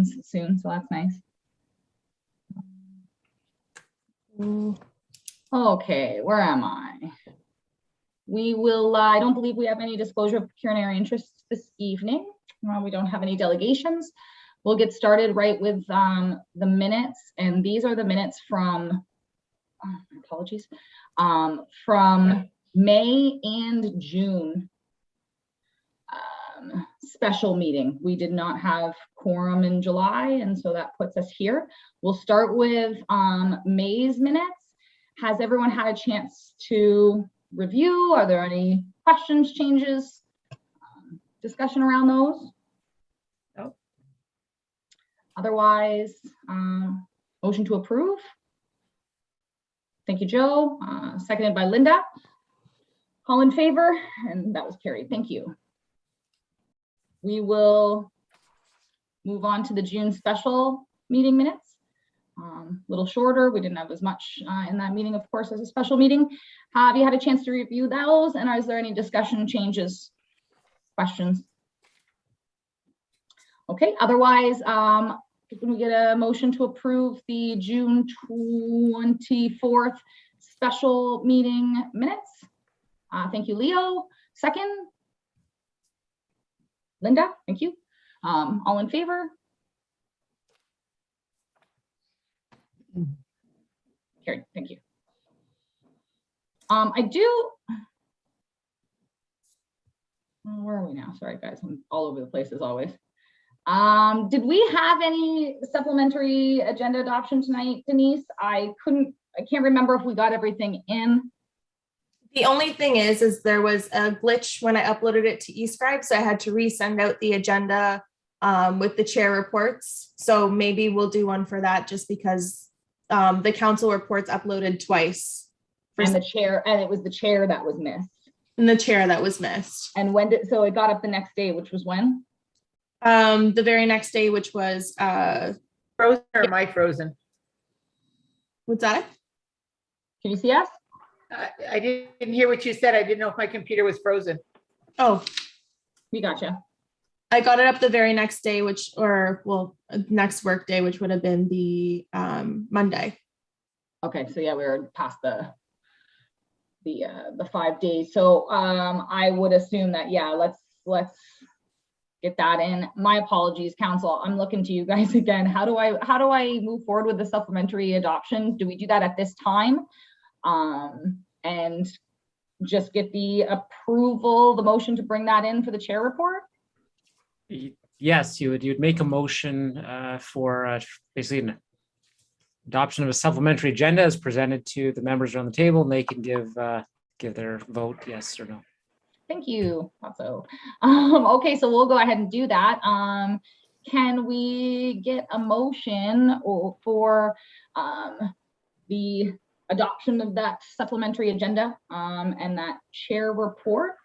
elections soon, so that's nice. Okay, where am I? We will, I don't believe we have any disclosure of pecuniary interests this evening. We don't have any delegations. We'll get started right with the minutes, and these are the minutes from, apologies, from May and June special meeting. We did not have quorum in July, and so that puts us here. We'll start with May's minutes. Has everyone had a chance to review? Are there any questions, changes, discussion around those? No. Otherwise, motion to approve. Thank you, Joe. Seconded by Linda. All in favor? And that was carried. Thank you. We will move on to the June special meeting minutes. A little shorter. We didn't have as much in that meeting, of course, as a special meeting. Have you had a chance to review those? And is there any discussion, changes, questions? Okay, otherwise, can we get a motion to approve the June 24th special meeting minutes? Thank you, Leo. Second? Linda, thank you. All in favor? Carried, thank you. Where are we now? Sorry, guys, I'm all over the place as always. Did we have any supplementary agenda adoption tonight, Denise? I can't remember if we got everything in. The only thing is there was a glitch when I uploaded it to eScribe, so I had to resend out the agenda with the chair reports. So maybe we'll do one for that, just because the council reports uploaded twice. And the chair, and it was the chair that was missed. And the chair that was missed. And when did, so it got up the next day, which was when? The very next day, which was Frozen or am I frozen? What's that? Can you see us? I didn't hear what you said. I didn't know if my computer was frozen. Oh, We gotcha. I got it up the very next day, next work day, which would have been the Monday. Okay, so yeah, we were past the 5 days. So I would assume that, yeah, let's get that in. My apologies, council. I'm looking to you guys again. How do I move forward with the supplementary adoption? Do we do that at this time? And just get the approval, the motion to bring that in for the chair report? Yes, you'd make a motion for basically an adoption of a supplementary agenda as presented to the members around the table, and they can give their vote yes or no. Thank you. Also, okay, so we'll go ahead and do that. Can we get a motion for the adoption of that supplementary agenda and that chair report?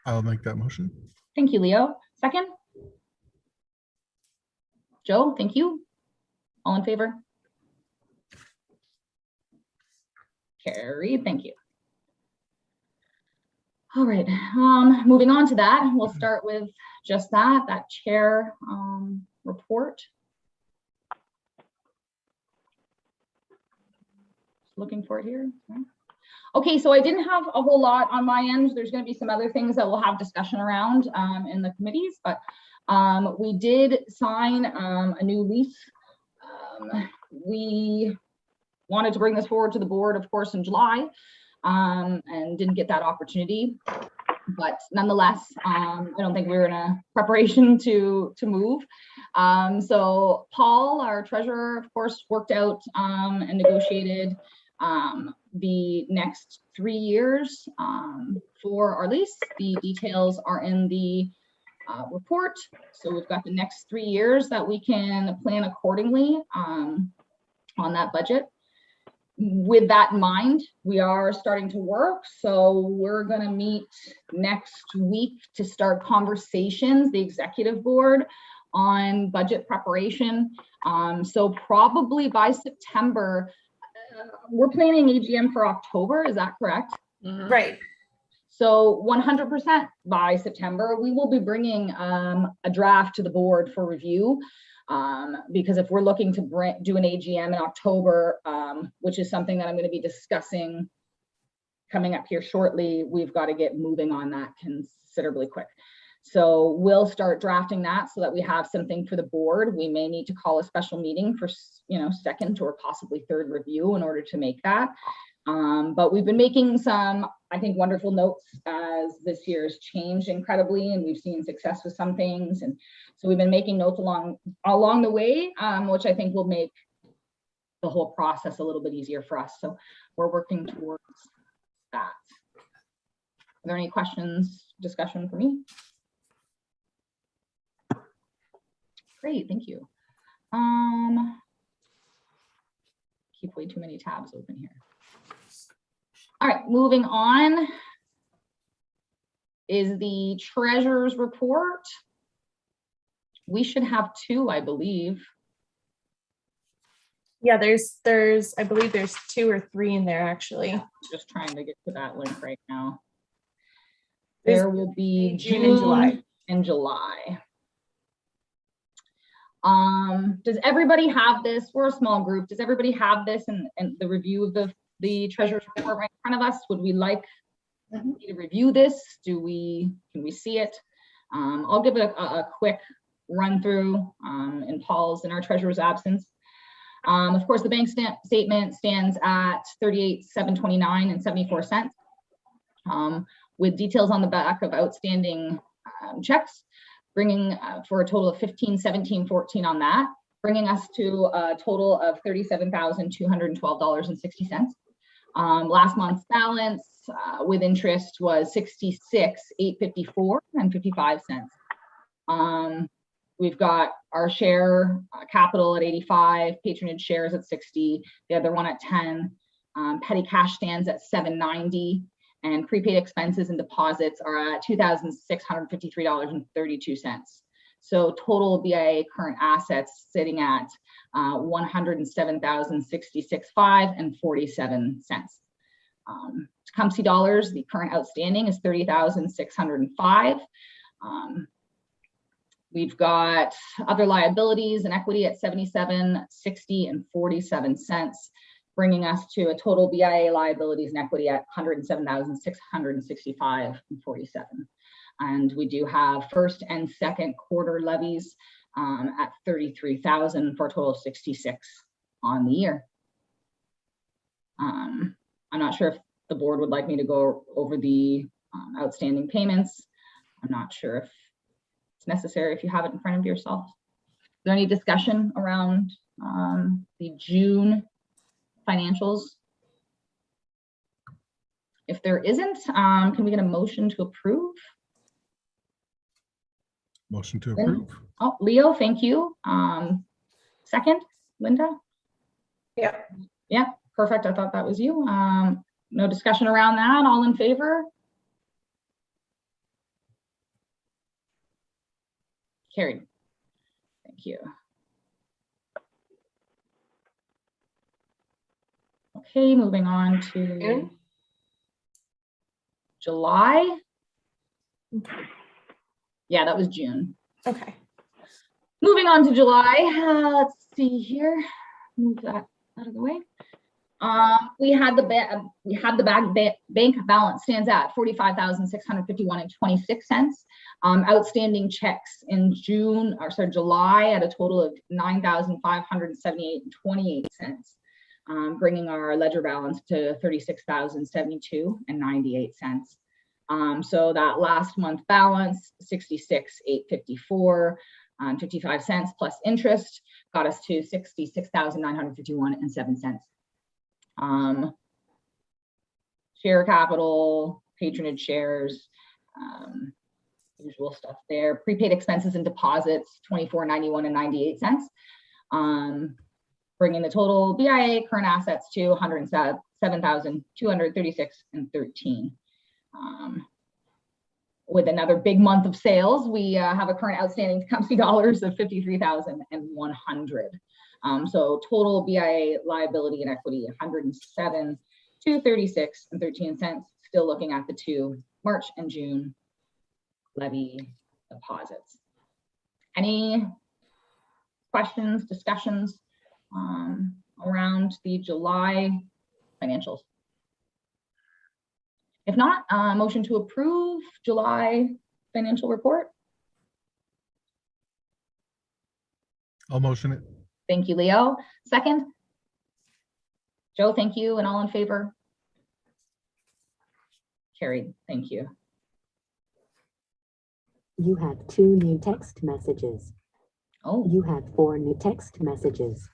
I'll make that motion. Thank you, Leo. Second? Joe, thank you. All in favor? Carrie, thank you. All right, moving on to that, we'll start with just that chair report. Looking for it here. Okay, so I didn't have a whole lot on my end. There's going to be some other things that we'll have discussion around in the committees, but we did sign a new lease. We wanted to bring this forward to the board, of course, in July, and didn't get that opportunity. But nonetheless, I don't think we were in a preparation to move. So Paul, our treasurer, of course, worked out and negotiated the next 3 years for our lease. The details are in the report. So we've got the next 3 years that we can plan accordingly on that budget. With that in mind, we are starting to work. So we're going to meet next week to start conversations, the executive board, on budget preparation. So probably by September, we're planning AGM for October, is that correct? Mm-hmm. Right. So 100% by September, we will be bringing a draft to the board for review. Because if we're looking to do an AGM in October, which is something that I'm going to be discussing coming up here shortly, we've got to get moving on that considerably quick. So we'll start drafting that so that we have something for the board. We may need to call a special meeting for, second or possibly third review in order to make that. But we've been making some, I think, wonderful notes as this year's changed incredibly, and we've seen success with some things. And so we've been making notes along the way, which I think will make the whole process a little bit easier for us. So we're working towards that. Are there any questions, discussion for me? Great, thank you. Keep way too many tabs open here. All right, moving on is the treasurer's report. We should have two, I believe. Yeah, I believe there's 2 or 3 in there actually. Just trying to get to that link right now. There's There will be June and July. and July. Does everybody have this? We're a small group. Does everybody have this and the review of the treasurer's report right in front of us? Would we like to review this? Can we see it? I'll give it a quick run through in Paul's and our treasurer's absence. Of course, the bank statement stands at $38,729 and 74 cents, with details on the back of outstanding checks, bringing for a total of $15,714 on that, bringing us to a total of $37,212.60. Last month's balance with interest was $66,854 and 55 cents. We've got our share capital at 85, patronage shares at 60, the other one at 10, petty cash stands at 790, and prepaid expenses and deposits are at $2,653.32. So total BIA current assets sitting at $107,066.05 and 47 cents. Tecumseh dollars, the current outstanding is 30,605. We've got other liabilities and equity at 77.60 and 47 cents, bringing us to a total BIA liabilities and equity at 107,665 and 47. And we do have first and second quarter levies at 33,000 for a total of 66 on the year. I'm not sure if the board would like me to go over the outstanding payments. I'm not sure if it's necessary if you have it in front of yourself. Is there any discussion around the June financials? If there isn't, can we get a motion to approve? Motion to approve. Oh, Leo, thank you. Second, Linda? Yeah. Yeah, perfect. I thought that was you. No discussion around that. All in favor? Carried. Thank you. Okay, moving on to July. Yeah, that was June. Okay. Moving on to July. Let's see here. Move that out of the way. We had the bank balance stands at 45,651 and 26 cents. Outstanding checks in July at a total of 9,578 and 28 cents, bringing our ledger balance to 36,072 and 98 cents. So that last month balance, 66,854 and 55 cents plus interest got us to 66,951 and 7 cents. Share capital, patronage shares, usual stuff there. Prepaid expenses and deposits, 24.91 and 98 cents. Bringing the total BIA current assets to 107,236 and 13. With another big month of sales, we have a current outstanding Tecumseh dollars of 53,100. So total BIA liability and equity 107,236 and 13 cents. Still looking at the 2 March and June levy deposits. Any questions, discussions around the July financials? If not, motion to approve July financial report. I'll motion it. Thank you, Leo. Second? Joe, thank you. And all in favor? Carried. Thank you. You have 2 new text messages. Oh, You have 4 new text messages.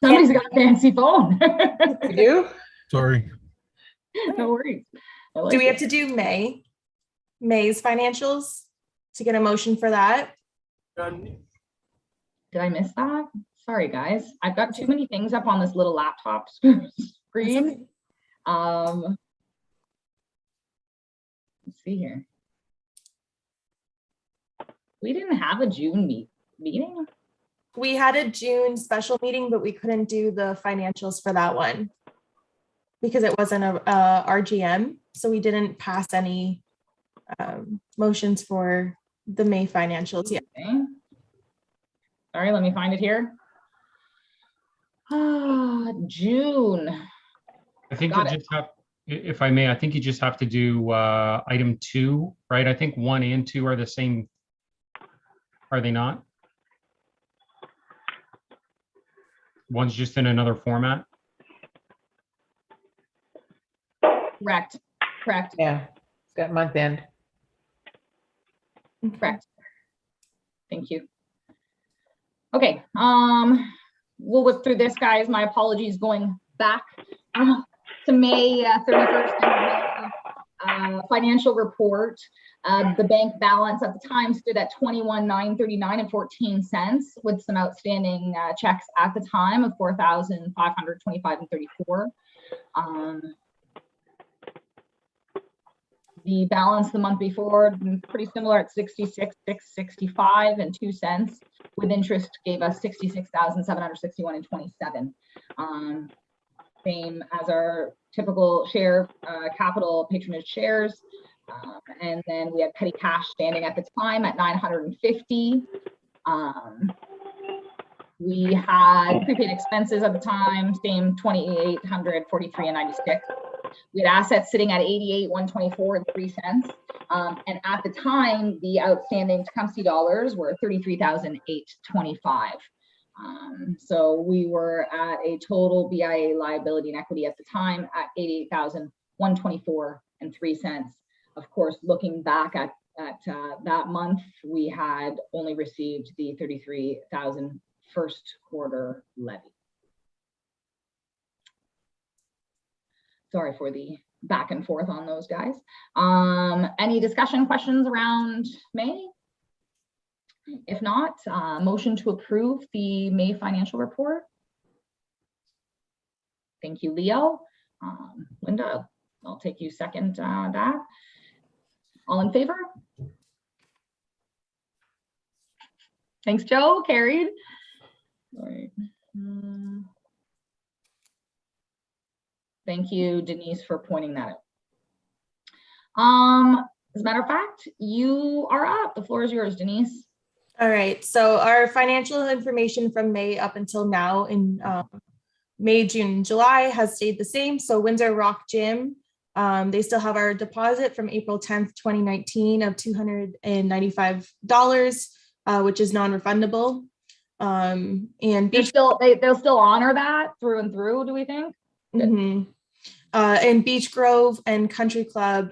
somebody's got a fancy phone. You do? Sorry. No worries. I like Do we have it. to do May's financials to get a motion for that? Did I miss that? Sorry, guys. I've got too many things up on this little laptop screen. Let's see here. We didn't have a June meeting. We had a June special meeting, but we couldn't do the financials for that one because it wasn't a RGM. So we didn't pass any motions for the May financials yet. Okay. Sorry, let me find it here. June. I think Got you it. just have, if I may, I think you just have to do item 2, right? I think 1 and 2 are the same. Are they not? One's just in another format. Correct. Correct. Yeah, it's got month end. Correct. Thank you. Okay, we'll whip through this, guys. My apologies going back to May 31st financial report. The bank balance at the time stood at $21,939 and 14 cents, with some outstanding checks at the time of $4,525 and 34. The balance the month before, pretty similar at 66,665 and 2 cents, with interest gave us 66,761 and 27. Same as our typical share capital patronage shares. And then we had petty cash standing at the time at 950. We had prepaid expenses at the time, same 2,843 and 96. We had assets sitting at 88,124 and 3 cents. And at the time, the outstanding Tecumseh dollars were 33,825. So we were at a total BIA liability and equity at the time at 88,124 and 3 cents. Of course, looking back at that month, we had only received the 33,000 first quarter levy. Sorry for the back and forth on those, guys. Any discussion, questions around May? If not, motion to approve the May financial report. Thank you, Leo. Linda, I'll take you second that. All in favor? Thanks, Joe. Carried. All right. Thank you, Denise, for pointing that out. As a matter of fact, you are up. The floor is yours, Denise. All right, so our financial information from May up until now in May, June, July has stayed the same. So Windsor Rock Gym, they still have our deposit from April 10th, 2019 of $295, which is non-refundable. And Beach They'll still honor that through and through, do we think? And Beach Grove and Country Club,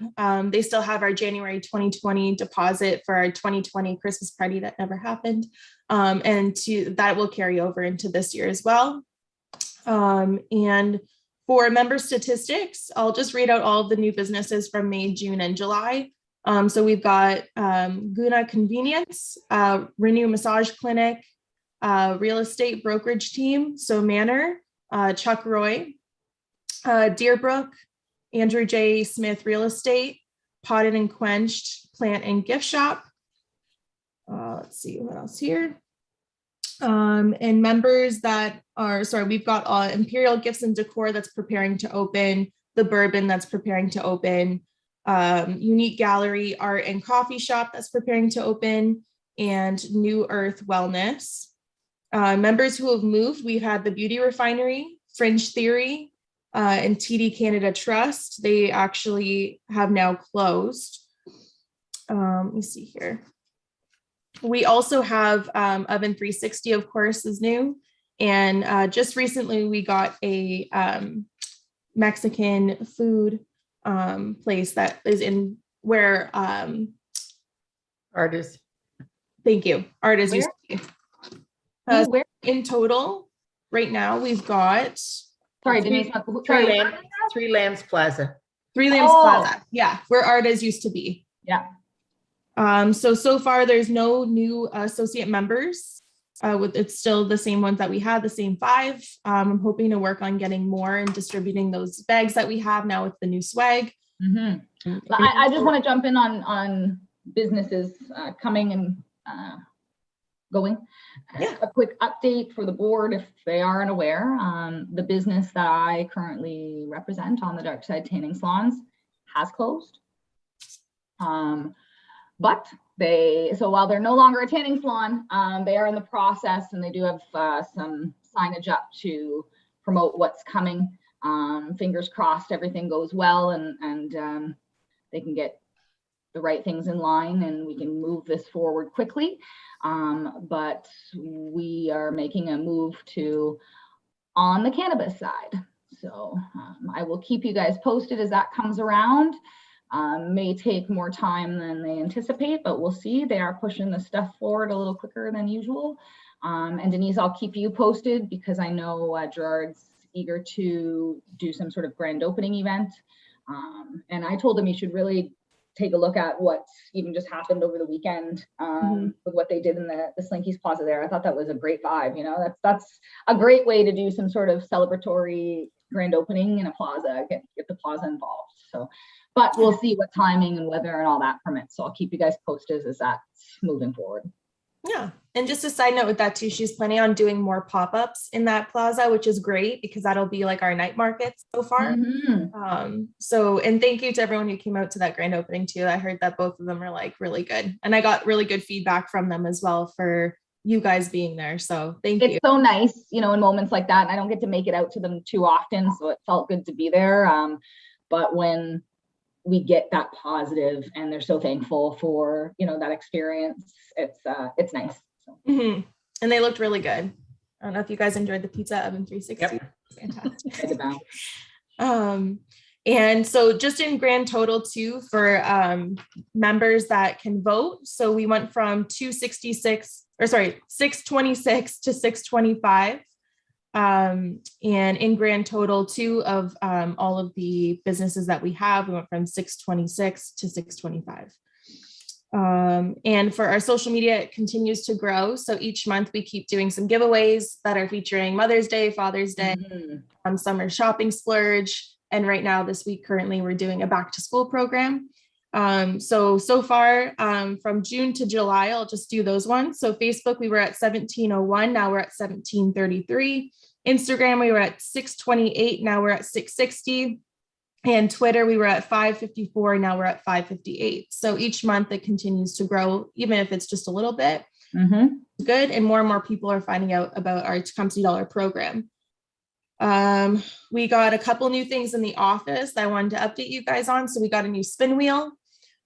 they still have our January 2020 deposit for our 2020 Christmas party that never happened. And that will carry over into this year as well. And for member statistics, I'll just read out all of the new businesses from May, June, and July. So we've got Guna Convenience, Renew Massage Clinic, Real Estate Brokerage Team, so Manor, Chuck Roy, Deerbrook, Andrew J. Smith Real Estate, Potted and Quenched Plant and Gift Shop. Let's see what else here. And members that are, we've got Imperial Gifts and Decor that's preparing to open, The Bourbon that's preparing to open, Unique Gallery Art and Coffee Shop that's preparing to open, and New Earth Wellness. Members who have moved, we've had the Beauty Refinery, Fringe Theory, and TD Canada Trust. They actually have now closed. Let me see here. We also have Oven 360, of course, is new. And just recently we got a Mexican food place that is in where, Artists. thank you, Artis used to be. Where? In total, right now, we've got Sorry, Three- Denise. Three Sorry. Lamb, Three Lambs Plaza. Three Lamps Oh. Plaza. Yeah, where Artis used to be. Yeah. So far, there's no new associate members. It's still the same ones that we had, the same 5. I'm hoping to work on getting more and distributing those bags that we have now with the new swag. Mhm. I just want to jump in on businesses coming and going. Yeah. A quick update for the board if they aren't aware. The business that I currently represent on the Dark Side Tanning Salons has closed. But so while they're no longer a tanning salon, they are in the process and they do have some signage up to promote what's coming. Fingers crossed everything goes well and they can get the right things in line and we can move this forward quickly. But we are making a move on the cannabis side. So I will keep you guys posted as that comes around. May take more time than they anticipate, but we'll see. They are pushing the stuff forward a little quicker than usual. And Denise, I'll keep you posted because I know Gerard's eager to do some sort of grand opening event. And I told him he should really take a look at what even just happened over the weekend with what they did in the Slinky's Plaza there. I thought that was a great vibe. You know, that's a great way to do some sort of celebratory grand opening in a plaza, get the plaza involved. So, but we'll see what timing and weather and all that permits. So I'll keep you guys posted as that's moving forward. Yeah. And just a side note with that too, she's planning on doing more pop-ups in that plaza, which is great because that'll be like our night market so far. And thank you to everyone who came out to that grand opening too. I heard that both of them are like really good. And I got really good feedback from them as well for you guys being there. So thank you. It's so nice, you know, in moments like that. And I don't get to make it out to them too often. So it felt good to be there. But when we get that positive and they're so thankful for, you know, that experience, it's nice. So. And they looked really good. I don't know if you guys enjoyed the pizza oven 360. Yep. Fantastic. And so just in grand total too for members that can vote. So we went from 626 to 625. And in grand total too of all of the businesses that we have, we went from 626 to 625. And for our social media, it continues to grow. So each month we keep doing some giveaways that are featuring Mother's Day, Father's Day, summer shopping splurge. And right now this week, currently we're doing a back to school program. So far from June to July, I'll just do those ones. So Facebook, we were at 1701. Now we're at 1733. Instagram, we were at 628. Now we're at 660. And Twitter, we were at 554. Now we're at 558. So each month it continues to grow, even if it's just a little bit. Good. And more people are finding out about our Tecumseh Dollar program. We got a couple new things in the office that I wanted to update you guys on. So we got a new spin wheel.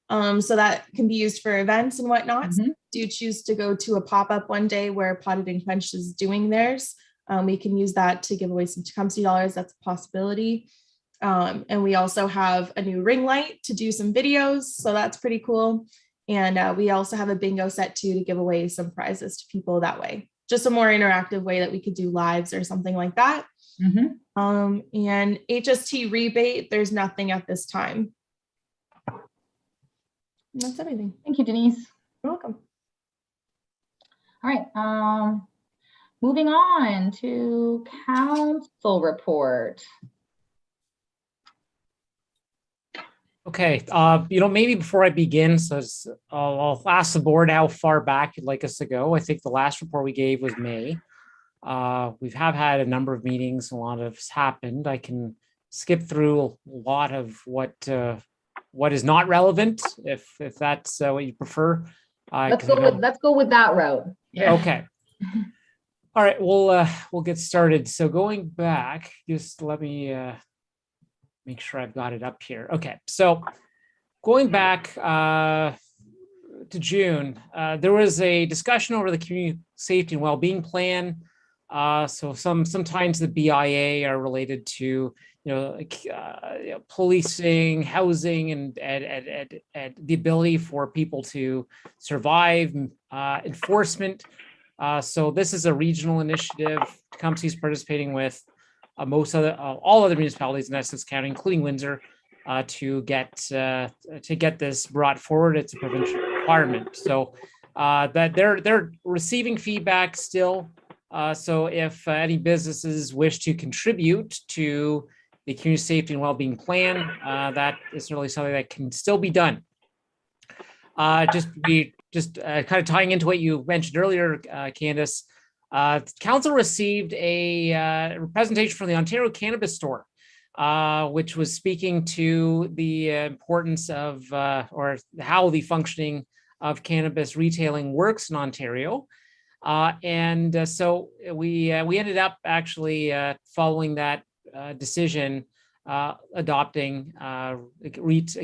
So that can be used for events and whatnot. So do choose to go to a pop-up one day where Potted and Quenched is doing theirs. We can use that to give away some Tecumseh dollars. That's a possibility. And we also have a new ring light to do some videos. So that's pretty cool. And we also have a bingo set too to give away some prizes to people that way. Just a more interactive way that we could do lives or something like that. And HST rebate, there's nothing at this time. And that's everything. Thank you, Denise. You're welcome. All right. Moving on to council report. Okay, maybe before I begin, I'll ask the board how far back you'd like us to go. I think the last report we gave was May. We've had a number of meetings, a lot has happened. I can skip through a lot of what is not relevant, if that's what you prefer. Let's 'cause I go know- with, let's go with that route. Yeah. Okay. All right, we'll get started. So going back, just let me make sure I've got it up here. Okay, so going back to June, there was a discussion over the community safety and well-being plan. So sometimes the BIA are related to policing, housing, and the ability for people to survive, enforcement. So this is a regional initiative. Tecumseh is participating with all other municipalities in Essex County, including Windsor, to get this brought forward. It's a provincial requirement. So that they're receiving feedback still. So if any businesses wish to contribute to the community safety and well-being plan, that is really something that can still be done. Just kind of tying into what you mentioned earlier, Candace, council received a presentation from the Ontario Cannabis Store, which was speaking to the importance of or how the functioning of cannabis retailing works in Ontario. So we ended up actually following that decision, adopting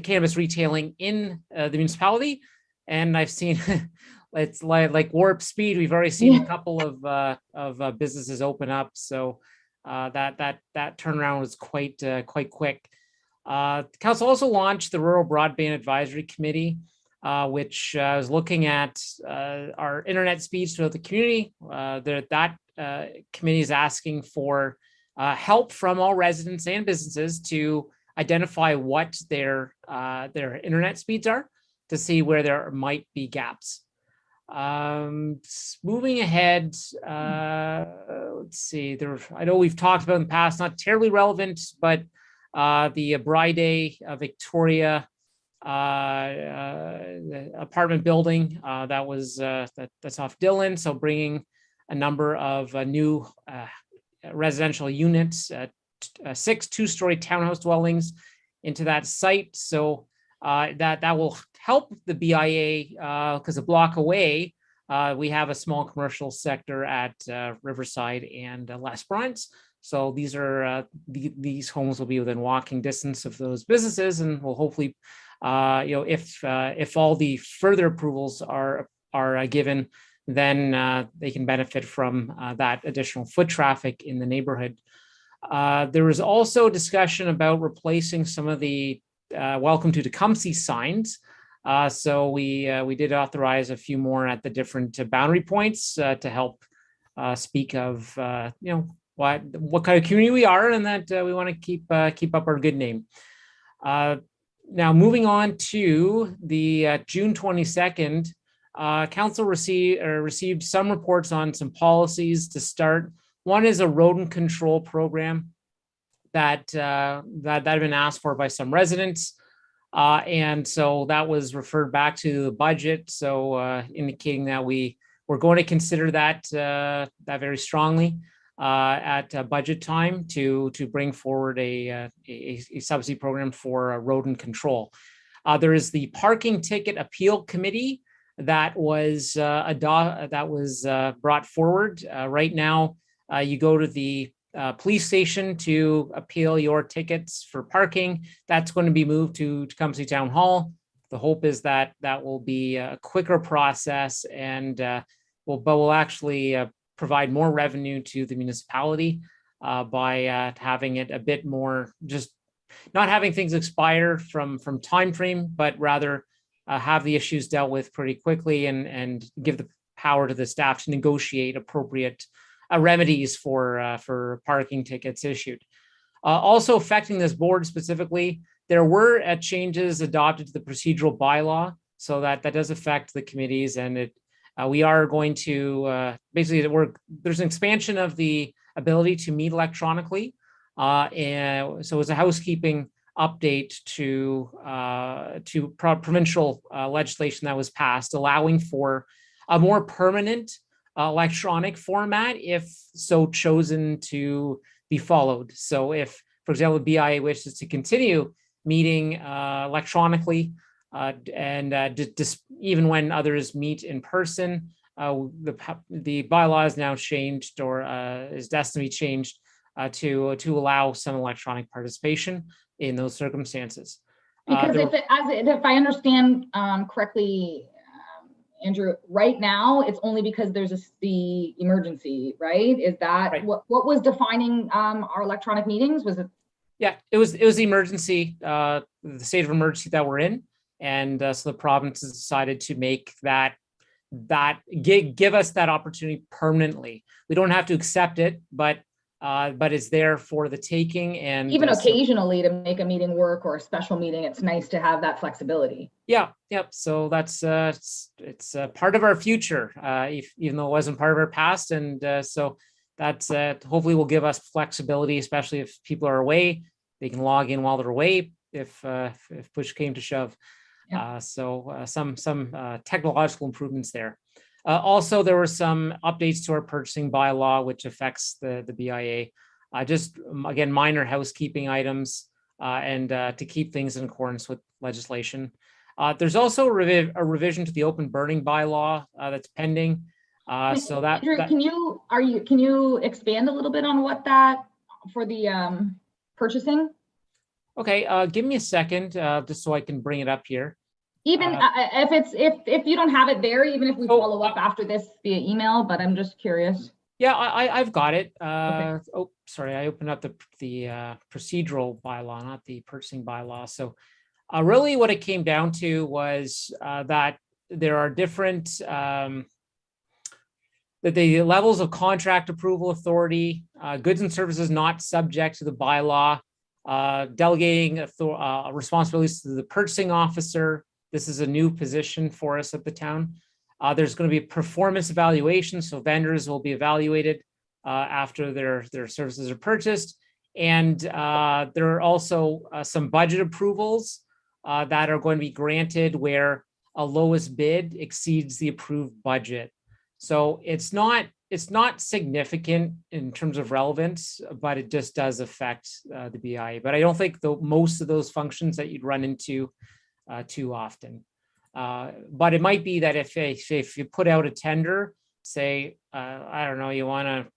cannabis retailing in the municipality. And I've seen it's like warp speed. We've already seen a couple of businesses open up. So that turnaround was quite quick. Council also launched the Rural Broadband Advisory Committee, which is looking at our internet speeds throughout the community. That committee is asking for help from all residents and businesses to identify what their internet speeds are, to see where there might be gaps. Moving ahead, let's see. I know we've talked about in the past, not terribly relevant, but the Bride Victoria the apartment building that's off Dillon. So bringing a number of new residential units, 6 two-story townhouse dwellings into that site. So that will help the BIA because a block away we have a small commercial sector at Riverside and L'Esperance. So these are these homes will be within walking distance of those businesses, and will hopefully, if all the further approvals are given, then they can benefit from that additional foot traffic in the neighborhood. There was also discussion about replacing some of the welcome to Tecumseh signs. So we did authorize a few more at the different boundary points to help speak of what kind of community we are, and that we want to keep up our good name. Now moving on to the June 22nd, council received some reports on some policies to start. One is a rodent control program that had been asked for by some residents. And so that was referred back to the budget. So indicating that we're going to consider that very strongly at budget time to bring forward a subsidy program for rodent control. There is the parking ticket appeal committee that was brought forward. Right now, you go to the police station to appeal your tickets for parking. That's going to be moved to Tecumseh Town Hall. The hope is that will be a quicker process, and will actually provide more revenue to the municipality by having it a bit more, just not having things expire from time frame, but rather have the issues dealt with pretty quickly, and give the power to the staff to negotiate appropriate remedies for parking tickets issued. Also affecting this board specifically, there were changes adopted to the procedural bylaw, so that does affect the committees, and we are going to basically there's an expansion of the ability to meet electronically, and so as a housekeeping update to provincial legislation that was passed, allowing for a more permanent electronic format if so chosen to be followed. So if, for example, the BIA wishes to continue meeting electronically, Even when others meet in person, the bylaw is now changed, or is destined to be changed to allow some electronic participation in those circumstances. Because there- if I understand correctly, Andrew, right now it's only because there's the emergency, right? Is that Right. what was defining our electronic meetings? Was it? Yeah, it was the emergency, the state of emergency that we're in, and so the province has decided to make that give us that opportunity permanently. We don't have to accept it, but it's there for the taking. And Even so- occasionally to make a meeting work or a special meeting, it's nice to have that flexibility. Yeah, yep. So that's it's part of our future, even though it wasn't part of our past, and so that's hopefully will give us flexibility, especially if people are away. They can log in while they're away if push came to shove. Yeah. Some technological improvements there. Also, there were some updates to our purchasing bylaw, which affects the BIA. Just again, minor housekeeping items, and to keep things in accordance with legislation. There's also a revision to the open burning bylaw that's pending. So that, Andrew, can you expand a little bit on what that for the purchasing? okay, give me a second, just so I can bring it up here. Even if you don't have it there, even if we Oh, follow up after this via email, but I'm just curious. Yeah, I've got it. Okay. Oh, sorry, I opened up the procedural bylaw, not the purchasing bylaw. So really what it came down to was that there are different, that the levels of contract approval authority, goods and services not subject to the bylaw, delegating responsibilities to the purchasing officer. This is a new position for us at the town. There's going to be performance evaluation, so vendors will be evaluated after their services are purchased. And there are also some budget approvals that are going to be granted where a lowest bid exceeds the approved budget. So it's not significant in terms of relevance, but it just does affect the BIA. But I don't think most of those functions that you'd run into too often. But it might be that if you put out a tender, say, I don't know, you want to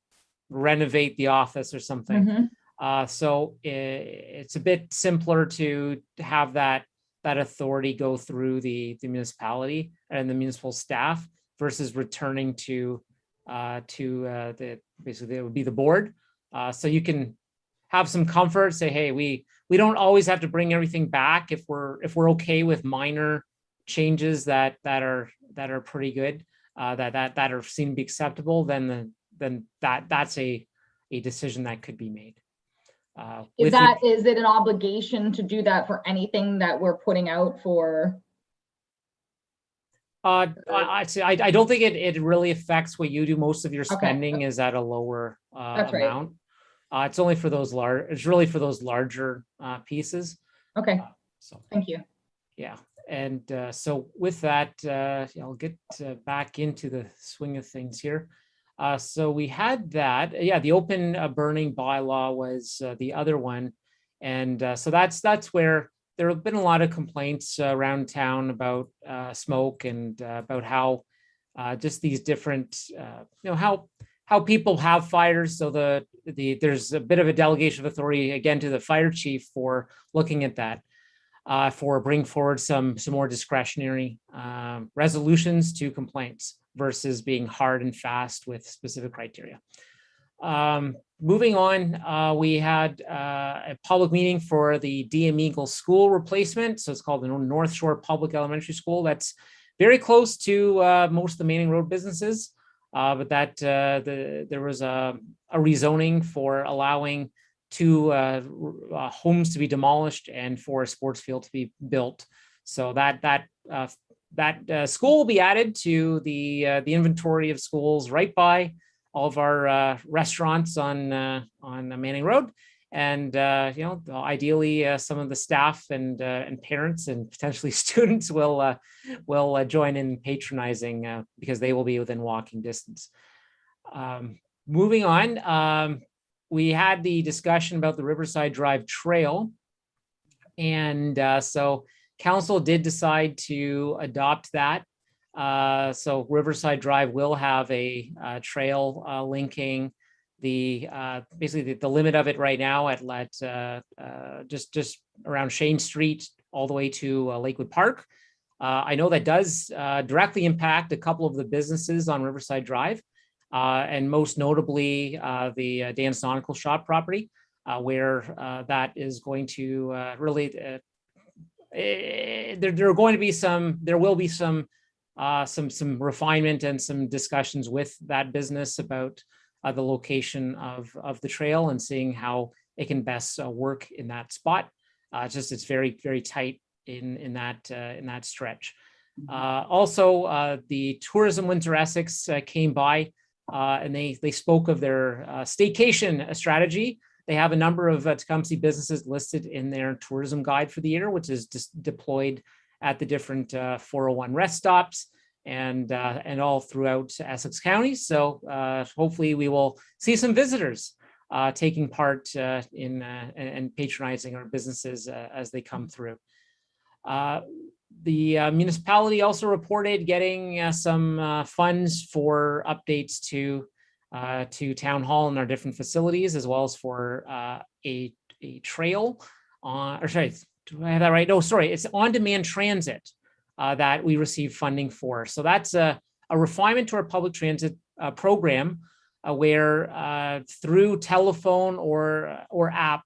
renovate the office or something. Mhm. So it's a bit simpler to have that authority go through the municipality and the municipal staff versus returning to basically it would be the board. So you can have some comfort, say, hey, we don't always have to bring everything back if we're okay with minor changes that are pretty good, that are seen to be acceptable, then that's a decision that could be made. Is it an obligation to do that for anything that we're putting out for? I don't think it really affects what you do. Most of your Okay. spending is at a lower That's right. amount. It's only for those it's really for those larger pieces. Okay, So thank you. yeah, and so with that, I'll get back into the swing of things here. So we had that, yeah, the open burning bylaw was the other one, and so that's where there have been a lot of complaints around town about smoke and about how just these different, how people have fires. So there's a bit of a delegation of authority again to the fire chief for looking at that, for bring forward some more discretionary resolutions to complaints versus being hard and fast with specific criteria. Moving on, we had a public meeting for the DM Eagle School replacement. So it's called the North Shore Public Elementary School. That's very close to most of the Manning Road businesses, but that there was a rezoning for allowing two homes to be demolished and for a sports field to be built. So that school will be added to the inventory of schools right by all of our restaurants on Manning Road, and ideally some of the staff and parents and potentially students will join in patronizing because they will be within walking distance. Moving on, we had the discussion about the Riverside Drive Trail, and so council did decide to adopt that. So Riverside Drive will have a trail linking the basically the limit of it right now at just around Shane Street all the way to Lakewood Park. I know that does directly impact a couple of the businesses on Riverside Drive, and most notably the Dan's Nautical Shop property, where that is going to really there will be some refinement and some discussions with that business about the location of the trail and seeing how it can best work in that spot. It's very, very tight in that stretch. Also, the Tourism Winter Essex came by and they spoke of their staycation strategy. They have a number of Tecumseh businesses listed in their tourism guide for the year, which is just deployed at the different 401 rest stops and all throughout Essex County. So hopefully we will see some visitors taking part in and patronizing our businesses as they come through. The municipality also reported getting some funds for updates to town hall and our different facilities, as well as for a trail on, or sorry, do I have that right? No, sorry, it's on-demand transit that we receive funding for. So that's a refinement to our public transit program where through telephone or app,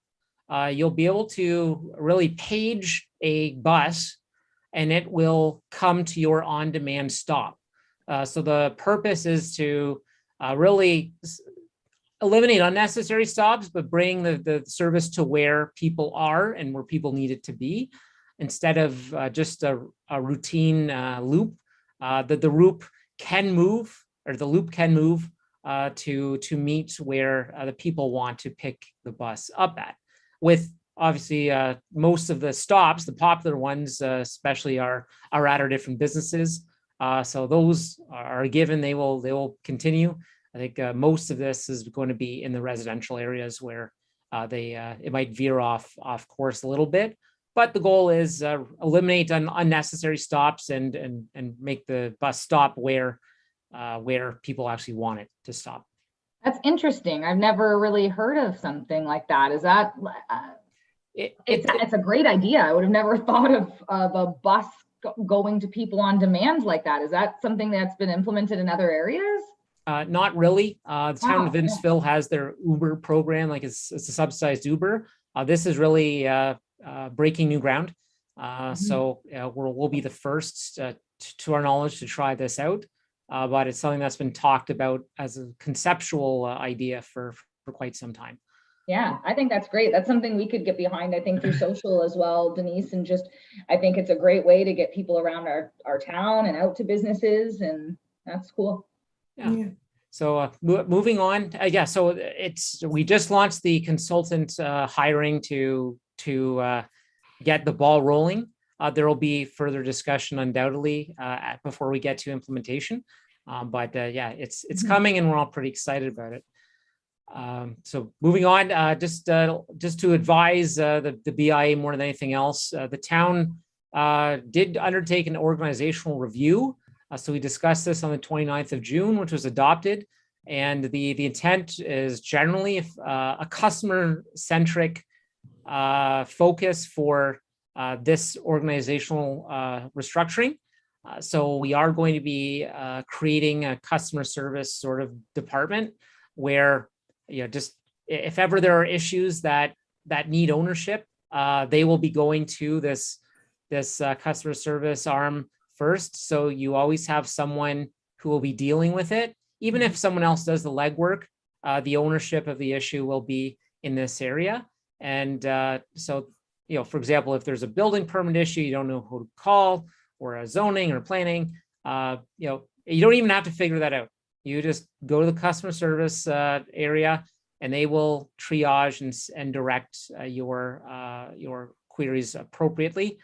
you'll be able to really page a bus and it will come to your on-demand stop. So the purpose is to really eliminate unnecessary stops, but bring the service to where people are and where people need it to be, instead of just a routine loop. The loop can move, or the loop can move to meet where the people want to pick the bus up at. With obviously most of the stops, the popular ones especially are at our different businesses. So those are given, they will continue. I think most of this is going to be in the residential areas where it might veer off course a little bit. But the goal is eliminate unnecessary stops and make the bus stop where people actually want it to stop. That's interesting. I've never really heard of something like that. Is that it's a great idea. I would have never thought of a bus going to people on demand like that. Is that something that's been implemented in other areas? Not really. The town of Innisfil has their Uber program, like it's a subsidized Uber. This is really breaking new ground. So we'll be the first, to our knowledge, to try this out. But it's something that's been talked about as a conceptual idea for quite some time. Yeah, I think that's great. That's something we could get behind, I think, through social as well, Denise. And just, I think it's a great way to get people around our town and out to businesses, and that's cool. Yeah. So moving on, so we just launched the consultant hiring to get the ball rolling. There will be further discussion undoubtedly before we get to implementation. But it's coming, and we're all pretty excited about it. So moving on, just to advise the BIA more than anything else, the town did undertake an organizational review. So we discussed this on the 29th of June, which was adopted. And the intent is generally a customer-centric focus for this organizational restructuring. So we are going to be creating a customer service sort of department where, just if ever there are issues that need ownership, they will be going to this customer service arm first. So you always have someone who will be dealing with it. Even if someone else does the legwork, the ownership of the issue will be in this area. And so, for example, if there's a building permit issue, you don't know who to call, or a zoning or planning, you don't even have to figure that out. You just go to the customer service area, and they will triage and direct your queries appropriately.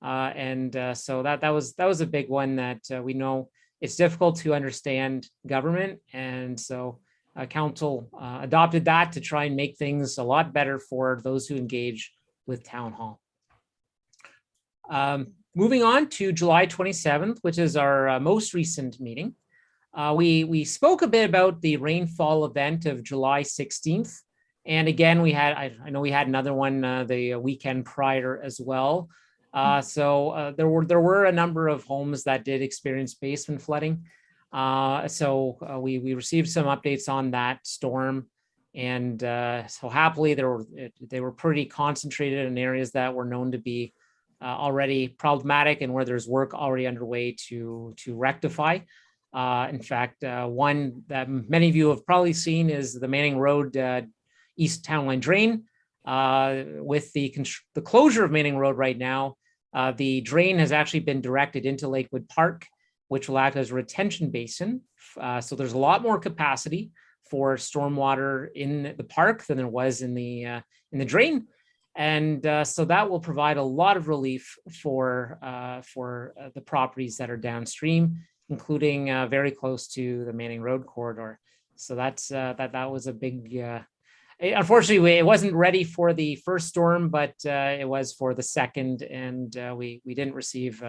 So that was a big one that we know it's difficult to understand government, and so council adopted that to try and make things a lot better for those who engage with town hall. Moving on to July 27th, which is our most recent meeting. We spoke a bit about the rainfall event of July 16th. And again, I know we had another one the weekend prior as well. So there were a number of homes that did experience basement flooding. We received some updates on that storm. And so happily they were pretty concentrated in areas that were known to be already problematic and where there's work already underway to rectify. In fact, one that many of you have probably seen is the Manning Road East Town Line drain. With the closure of Manning Road right now, the drain has actually been directed into Lakewood Park, which will act as a retention basin. So there's a lot more capacity for stormwater in the park than there was in the drain. And so that will provide a lot of relief for the properties that are downstream, including very close to the Manning Road corridor. So that was a big, unfortunately, it wasn't ready for the first storm, but it was for the second, and we didn't receive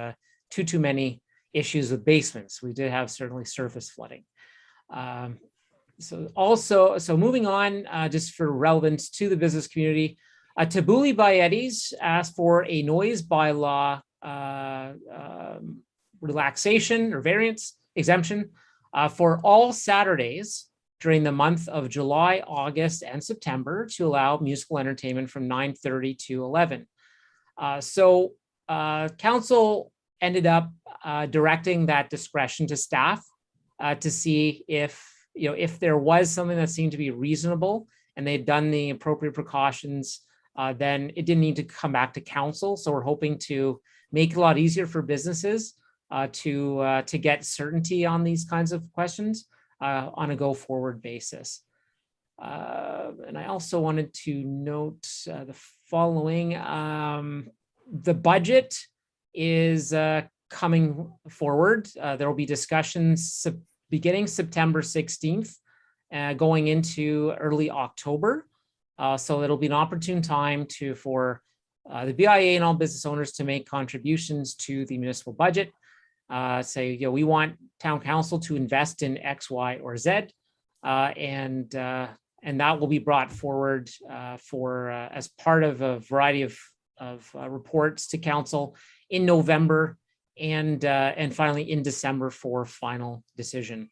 too many issues with basements. We did have certainly surface flooding. So moving on, just for relevance to the business community, Tabuli Bayetis asked for a noise bylaw relaxation or variance exemption for all Saturdays during the month of July, August, and September to allow musical entertainment from 9:30 to 11. Council ended up directing that discretion to staff to see if there was something that seemed to be reasonable and they'd done the appropriate precautions, then it didn't need to come back to council. So we're hoping to make it a lot easier for businesses to get certainty on these kinds of questions on a go forward basis. And I also wanted to note the following. The budget is coming forward. There will be discussions beginning September 16th, going into early October. So it'll be an opportune time for the BIA and all business owners to make contributions to the municipal budget. Say, we want town council to invest in X, Y, or Z, and that will be brought forward as part of a variety of reports to council in November and finally in December for final decision.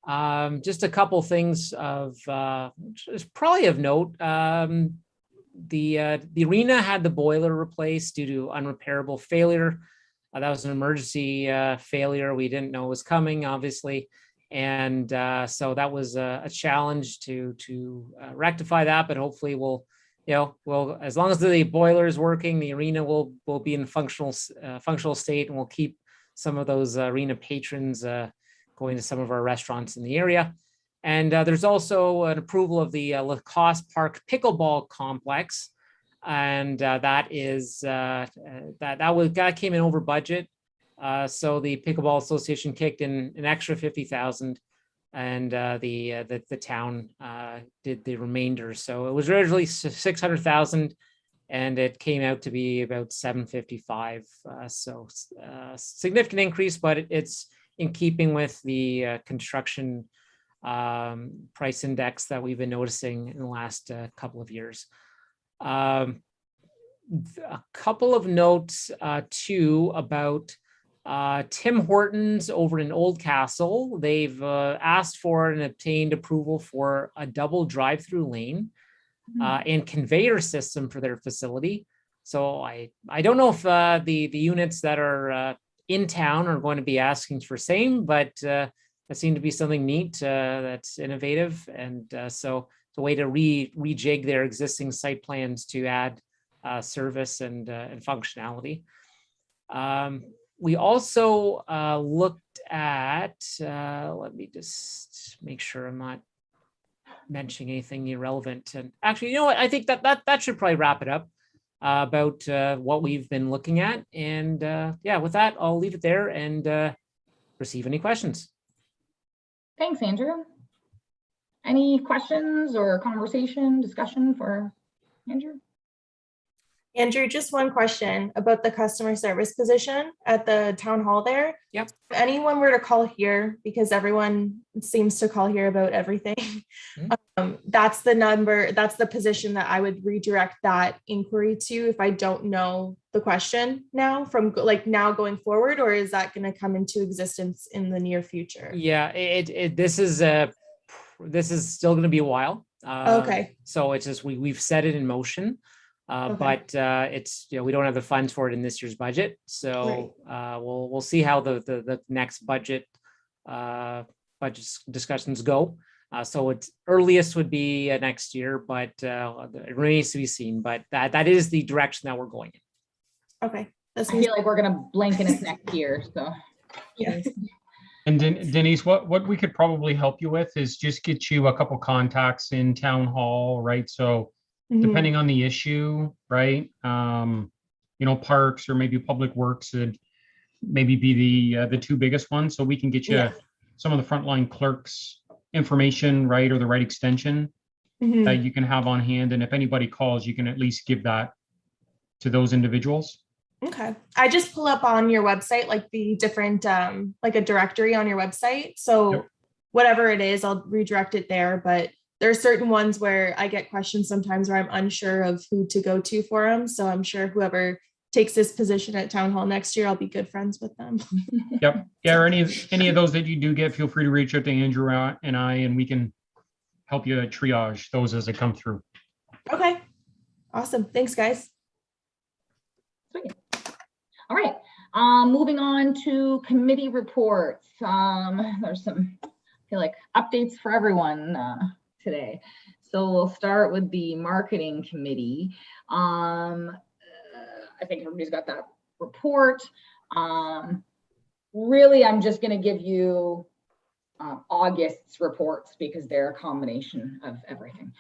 Just a couple things which is probably of note. The arena had the boiler replaced due to unrepairable failure. That was an emergency failure. We didn't know it was coming, obviously. And so that was a challenge to rectify that, but hopefully we'll, as long as the boiler is working, the arena will be in functional state, and we'll keep some of those arena patrons going to some of our restaurants in the area. And there's also an approval of the Lacoste Park Pickleball Complex. And that came in over budget. So the Pickleball Association kicked in an extra 50,000, and the town did the remainder. So it was originally 600,000, and it came out to be about 755. So significant increase, but it's in keeping with the construction price index that we've been noticing in the last couple of years. A couple of notes too about Tim Hortons over in Oldcastle. They've asked for and obtained approval for a double drive-through lane and conveyor system for their facility. So I don't know if the units that are in town are going to be asking for same, but that seemed to be something neat that's innovative. And so it's a way to rejig their existing site plans to add service and functionality. We also looked at, let me just make sure I'm not mentioning anything irrelevant. And actually, you know what? I think that should probably wrap it up about what we've been looking at. And yeah, with that, I'll leave it there and receive any questions. Thanks, Andrew. Any questions or conversation, discussion for Andrew? Andrew, just one question about the customer service position at the town hall there. Yep. If anyone were to call here, because everyone seems to call here about everything, that's the number, that's the position that I would redirect that inquiry to if I don't know the question now from like now going forward, or is that going to come into existence in the near future? Yeah, this is still going to be a while. Okay. So it's just we've set it in motion, Okay. but it's we don't have the funds for it in this year's budget. So we'll see how the next budget discussions go. So its earliest would be next year, but it remains to be seen. But that is the direction that we're going in. Okay. I feel like we're gonna blink and it's next year, so. Yeah. And Denise, what we could probably help you with is just get you a couple contacts in town hall, right? So Mhm. depending on the issue, right? Parks or maybe public works would maybe be the two biggest ones. So we can get you Yeah. some of the frontline clerks information, right? Or the right extension Mhm. that you can have on hand. And if anybody calls, you can at least give that to those individuals. Okay. I just pull up on your website, like the different, like a directory on your website. So Yep. whatever it is, I'll redirect it there. But there are certain ones where I get questions sometimes where I'm unsure of who to go to for them. So I'm sure whoever takes this position at town hall next year, I'll be good friends with them. Yep. Yeah. Or any of those that you do get, feel free to reach out to Andrew and I, and we can help you triage those as they come through. Okay. Awesome. Thanks, guys. Sweet. All right, moving on to committee reports. There's some, I feel like, updates for everyone today. So we'll start with the marketing committee. I think everybody's got that report. Really, I'm just going to give you August's reports because they're a combination of everything.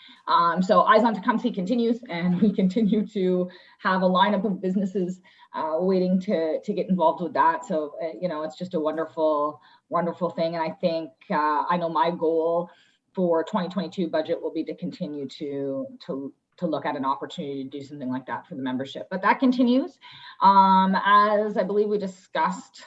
So Eyes on Tecumseh continues, and we continue to have a lineup of businesses waiting to get involved with that. So, it's just a wonderful, wonderful thing. And I think, I know my goal for 2022 budget will be to continue to look at an opportunity to do something like that for the membership. But that continues. As I believe we discussed,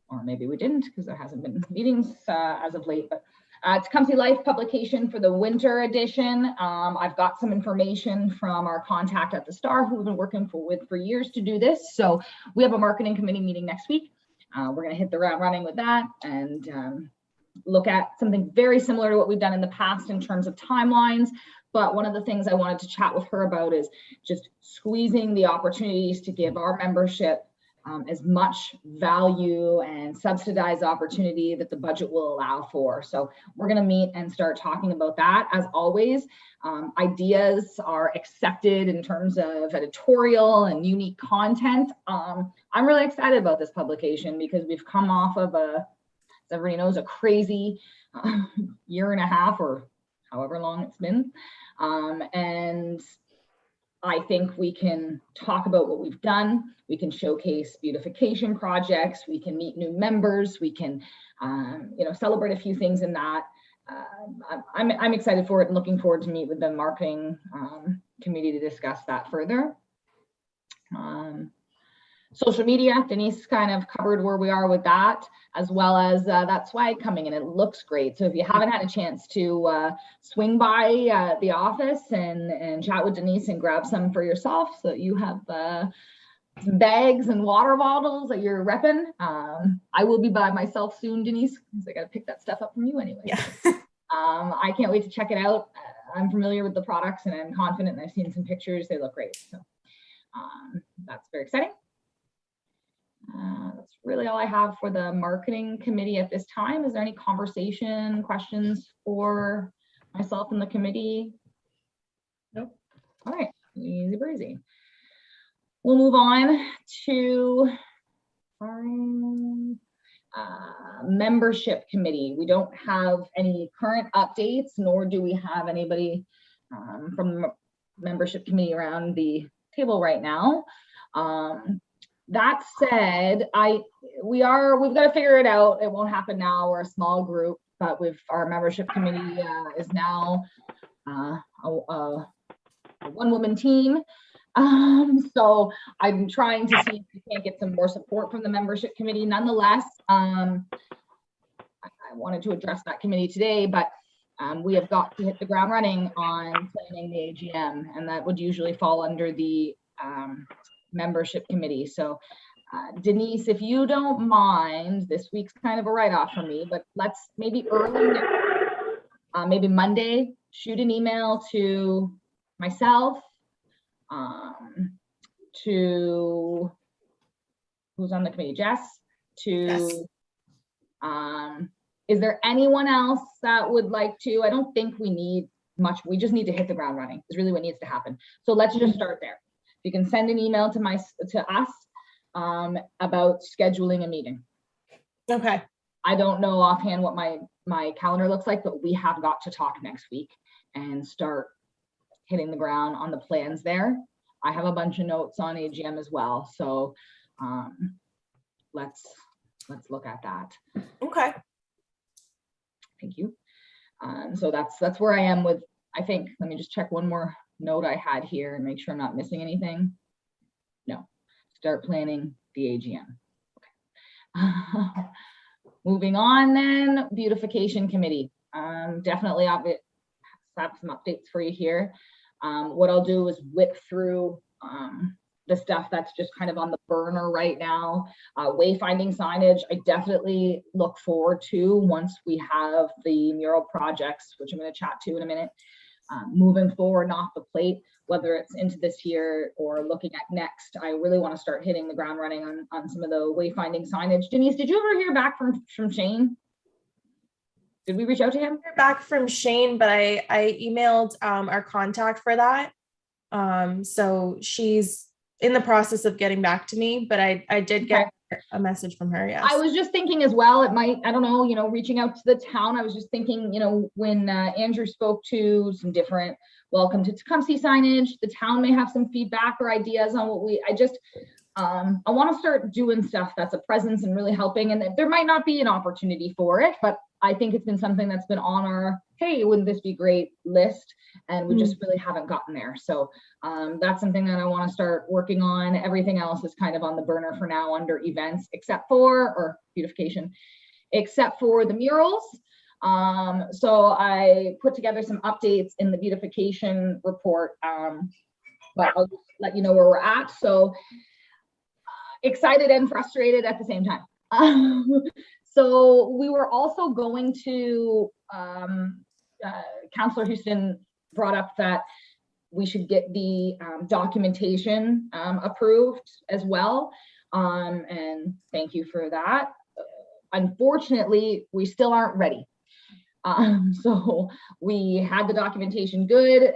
or maybe we didn't because there hasn't been meetings as of late, but Tecumseh Life publication for the winter edition. I've got some information from our contact at the Star who we've been working with for years to do this. So we have a marketing committee meeting next week. We're going to hit the ground running with that and look at something very similar to what we've done in the past in terms of timelines. But one of the things I wanted to chat with her about is just squeezing the opportunities to give our membership as much value and subsidized opportunity that the budget will allow for. So we're going to meet and start talking about that. As always, ideas are accepted in terms of editorial and unique content. I'm really excited about this publication because we've come off of as everybody knows, a crazy year and a half or however long it's been. And I think we can talk about what we've done. We can showcase beautification projects. We can meet new members. We can, celebrate a few things in that. I'm excited for it and looking forward to meet with the marketing committee to discuss that further. Social media, Denise kind of covered where we are with that, as well as that swag coming in. It looks great. So if you haven't had a chance to swing by the office and chat with Denise and grab some for yourself so that you have some bags and water bottles that you're repping. I will be by myself soon, Denise, because I got to pick that stuff up from you anyway. Yeah. I can't wait to check it out. I'm familiar with the products and I'm confident, and I've seen some pictures. They look great. So that's very exciting. That's really all I have for the marketing committee at this time. Is there any conversation, questions for myself and the committee? Nope. All right, easy breezy. We'll move on to our membership committee. We don't have any current updates, nor do we have anybody from the membership committee around the table right now. That said, we've got to figure it out. It won't happen now. We're a small group, but our membership committee is now a one-woman team. So I'm trying to see if we can't get some more support from the membership committee. Nonetheless, I wanted to address that committee today, but we have got to hit the ground running on planning the AGM, and that would usually fall under the membership committee. So Denise, if you don't mind, this week's kind of a write-off for me, but let's maybe early, maybe Monday, shoot an email to myself, to who's on the committee, Jess, to Yes. is there anyone else that would like to? I don't think we need much. We just need to hit the ground running is really what needs to happen. So let's just start there. You can send an email to us about scheduling a meeting. Okay. I don't know offhand what my calendar looks like, but we have got to talk next week and start hitting the ground on the plans there. I have a bunch of notes on AGM as well. So let's look at that. Okay. Thank you. So that's where I am with, I think, let me just check one more note I had here and make sure I'm not missing anything. No, start planning the AGM. Okay. Moving on then, beautification committee. Definitely have some updates for you here. What I'll do is whip through the stuff that's just kind of on the burner right now. Wayfinding signage, I definitely look forward to once we have the mural projects, which I'm going to chat to in a minute, moving forward and off the plate, whether it's into this year or looking at next. I really want to start hitting the ground running on some of the wayfinding signage. Denise, did you ever hear back from Shane? Did we reach out to him? Back from Shane, but I emailed our contact for that. So she's in the process of getting back to me, but I did get a message from her. Yes. I was just thinking as well, it might, I don't know, reaching out to the town. I was just thinking, when Andrew spoke to some different welcome to Tecumseh signage, the town may have some feedback or ideas on what I want to start doing stuff that's a presence and really helping. And there might not be an opportunity for it, but I think it's been something that's been on our, hey, wouldn't this be great list? And we just really haven't gotten there. So that's something that I want to start working on. Everything else is kind of on the burner for now under events, or beautification, except for the murals. So I put together some updates in the beautification report, but I'll just let you know where we're at. So excited and frustrated at the same time. So we were also going to, Councillor Houston brought up that we should get the documentation approved as well. And thank you for that. Unfortunately, we still aren't ready. So we had the documentation good,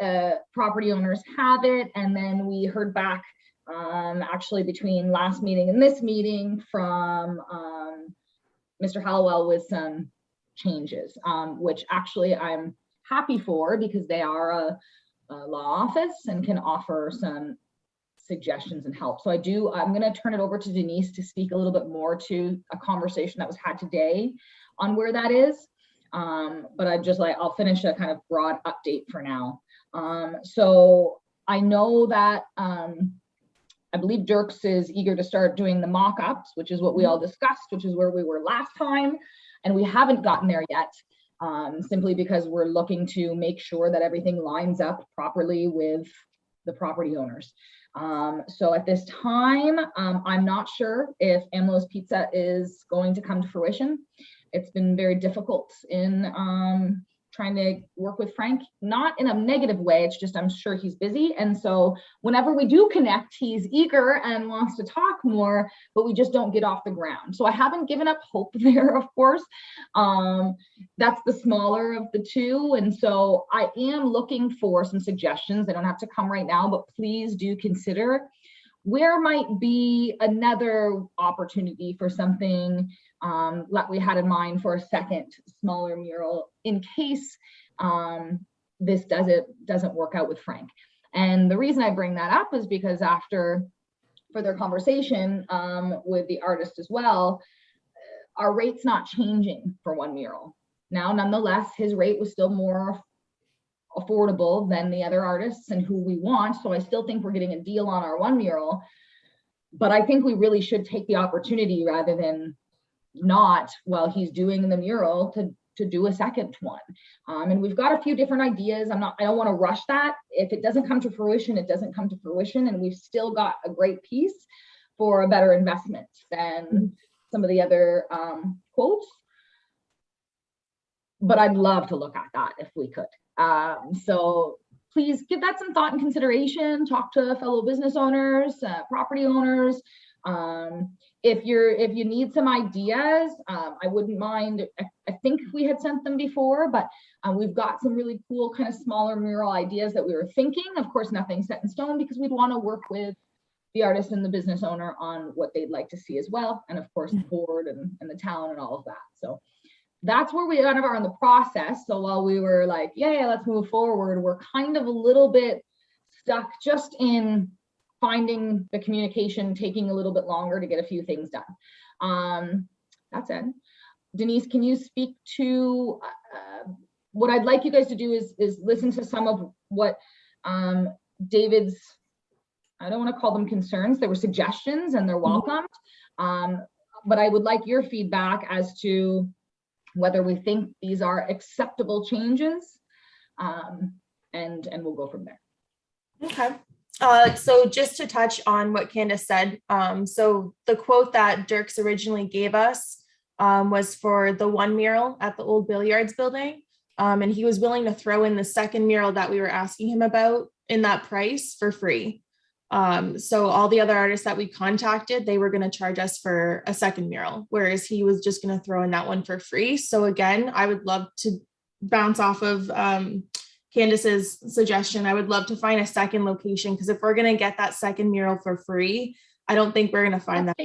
property owners have it, and then we heard back actually between last meeting and this meeting from Mr. Hallowell with some changes, which actually I'm happy for because they are a law office and can offer some suggestions and help. So I'm going to turn it over to Denise to speak a little bit more to a conversation that was had today on where that is. But I'll finish a kind of broad update for now. So I know that I believe Dirks is eager to start doing the mock-ups, which is what we all discussed, which is where we were last time. And we haven't gotten there yet, simply because we're looking to make sure that everything lines up properly with the property owners. So at this time, I'm not sure if Amlo's Pizza is going to come to fruition. It's been very difficult in trying to work with Frank, not in a negative way. It's just, I'm sure he's busy. And so whenever we do connect, he's eager and wants to talk more, but we just don't get off the ground. So I haven't given up hope there, of course. That's the smaller of the two. And so I am looking for some suggestions. They don't have to come right now, but please do consider where might be another opportunity for something that we had in mind for a second smaller mural in case this doesn't work out with Frank. And the reason I bring that up is because after further conversation with the artist as well, our rate's not changing for one mural. Now, nonetheless, his rate was still more affordable than the other artists and who we want. So I still think we're getting a deal on our one mural, but I think we really should take the opportunity rather than not while he's doing the mural to do a second one. And we've got a few different ideas. I don't want to rush that. If it doesn't come to fruition, it doesn't come to fruition. And we've still got a great piece for a better investment than some of the other quotes. But I'd love to look at that if we could. So please give that some thought and consideration. Talk to fellow business owners, property owners. If you need some ideas, I wouldn't mind. I think we had sent them before, but we've got some really cool kind of smaller mural ideas that we were thinking. Of course, nothing set in stone because we'd want to work with the artist and the business owner on what they'd like to see as well. And of course, the board and the town and all of that. So that's where we kind of are in the process. So while we were like, yeah, let's move forward, we're kind of a little bit stuck just in finding the communication, taking a little bit longer to get a few things done. That said, Denise, can you speak to what I'd like you guys to do is listen to some of what David's, I don't want to call them concerns, they were suggestions and they're welcomed. But I would like your feedback as to whether we think these are acceptable changes, and we'll go from there. Okay. So just to touch on what Candace said, so the quote that Dirks originally gave us was for the one mural at the old Billiards building. And he was willing to throw in the second mural that we were asking him about in that price for free. So all the other artists that we contacted, they were going to charge us for a second mural, whereas he was just going to throw in that one for free. So again, I would love to bounce off of Candace's suggestion. I would love to find a second location, because if we're going to get that second mural for free, I don't think we're going to find that.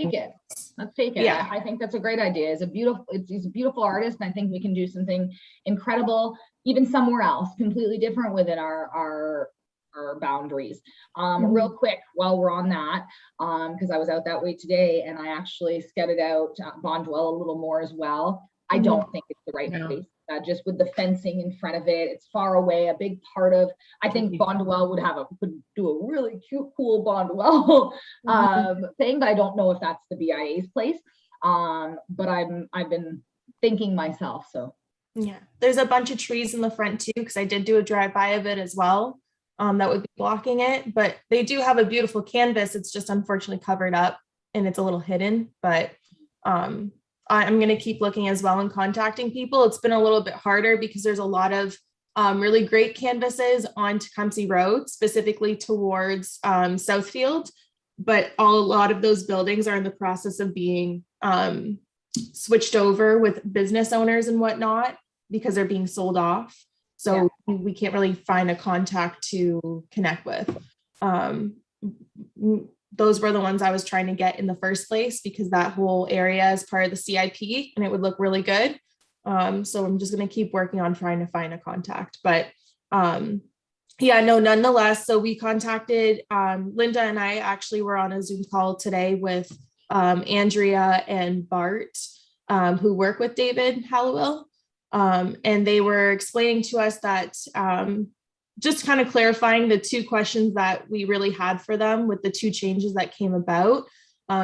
Let's take it. Yeah. I think that's a great idea. He's a beautiful artist, and I think we can do something incredible, even somewhere else, completely different within our boundaries. Real quick, while we're on that, because I was out that way today and I actually scouted out Bondwell a little more as well. I don't think it's the right place. Just with the fencing in front of it, it's far away. A big part of, I think Bondwell would do a really cute, cool Bondwell thing, but I don't know if that's the BIA's place. But I've been thinking myself. So yeah, there's a bunch of trees in the front too, because I did do a drive-by of it as well. That would be blocking it, but they do have a beautiful canvas. It's just unfortunately covered up and it's a little hidden, but I'm going to keep looking as well and contacting people. It's been a little bit harder because there's a lot of really great canvases on Tecumseh Road, specifically towards Southfield, but a lot of those buildings are in the process of being switched over with business owners and whatnot because they're being sold off. So we can't really find a contact to connect with. Those were the ones I was trying to get in the first place, because that whole area is part of the CIP and it would look really good. So I'm just going to keep working on trying to find a contact. But nonetheless, so we contacted Linda, and I actually were on a Zoom call today with Andrea and Bart, who work with David Hallowell. And they were explaining to us that just kind of clarifying the two questions that we really had for them with the two changes that came about.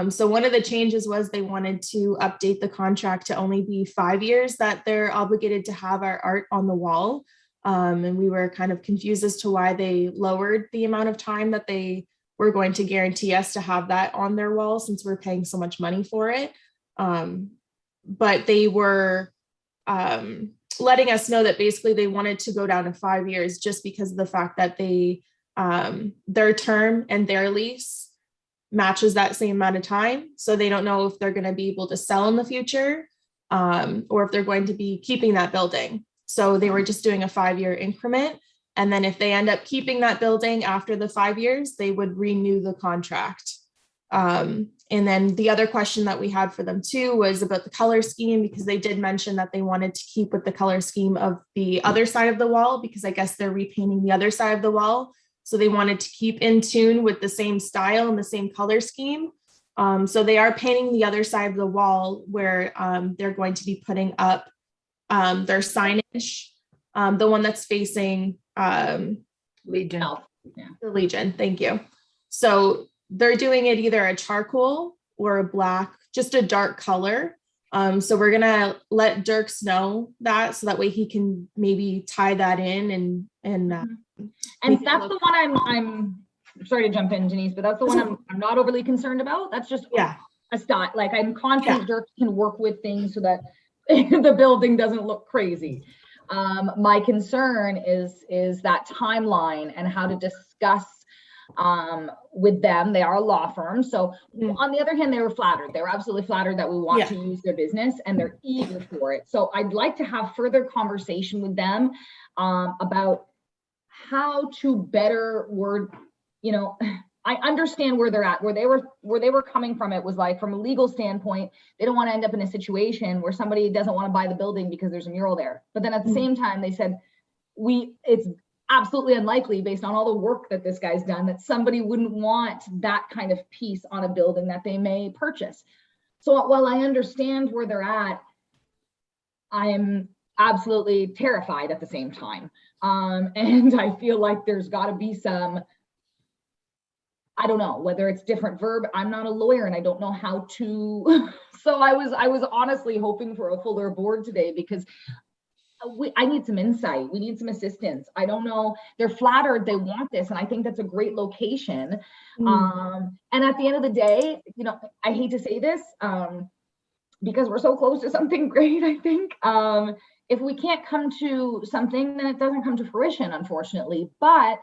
So one of the changes was they wanted to update the contract to only be 5 years that they're obligated to have our art on the wall. And we were kind of confused as to why they lowered the amount of time that they were going to guarantee us to have that on their wall, since we're paying so much money for it. But they were letting us know that basically they wanted to go down to 5 years just because of the fact that they their term and their lease matches that same amount of time. So they don't know if they're going to be able to sell in the future or if they're going to be keeping that building. So they were just doing a 5-year increment. And then if they end up keeping that building after the 5 years, they would renew the contract. And then the other question that we had for them too was about the color scheme, because they did mention that they wanted to keep with the color scheme of the other side of the wall, because I guess they're repainting the other side of the wall. So they wanted to keep in tune with the same style and the same color scheme. So they are painting the other side of the wall where they're going to be putting up their signage, the one that's facing Legion. Health, yeah. The Legion, thank you. So they're doing it either a charcoal or a black, just a dark color. So we're gonna let Dirks know that, so that way he can maybe tie that in and And make it that's look- the one I'm sorry to jump in, Denise, but that's the one I'm not overly concerned about. That's just yeah, a style. Like, I'm confident Dirk can work with things so that the building doesn't look crazy. My concern is that timeline and how to discuss with them. They are a law firm. So on the other hand, they were flattered. They were absolutely flattered that we want to use their business, and they're eager for it. So I'd like to have further conversation with them about how to better word, you know, I understand where they're at, where they were coming from. It was like, from a legal standpoint, they don't want to end up in a situation where somebody doesn't want to buy the building because there's a mural there. But then at the same time, they said, it's absolutely unlikely, based on all the work that this guy's done, that somebody wouldn't want that kind of piece on a building that they may purchase. So while I understand where they're at, I'm absolutely terrified at the same time. And I feel like there's got to be some, I don't know whether it's different verb. I'm not a lawyer and I don't know how to. So I was honestly hoping for a fuller board today, because I need some insight. We need some assistance. I don't know. They're flattered. They want this. And I think that's a great location. And at the end of the day, you know, I hate to say this, because we're so close to something great, I think. If we can't come to something, then it doesn't come to fruition, unfortunately. But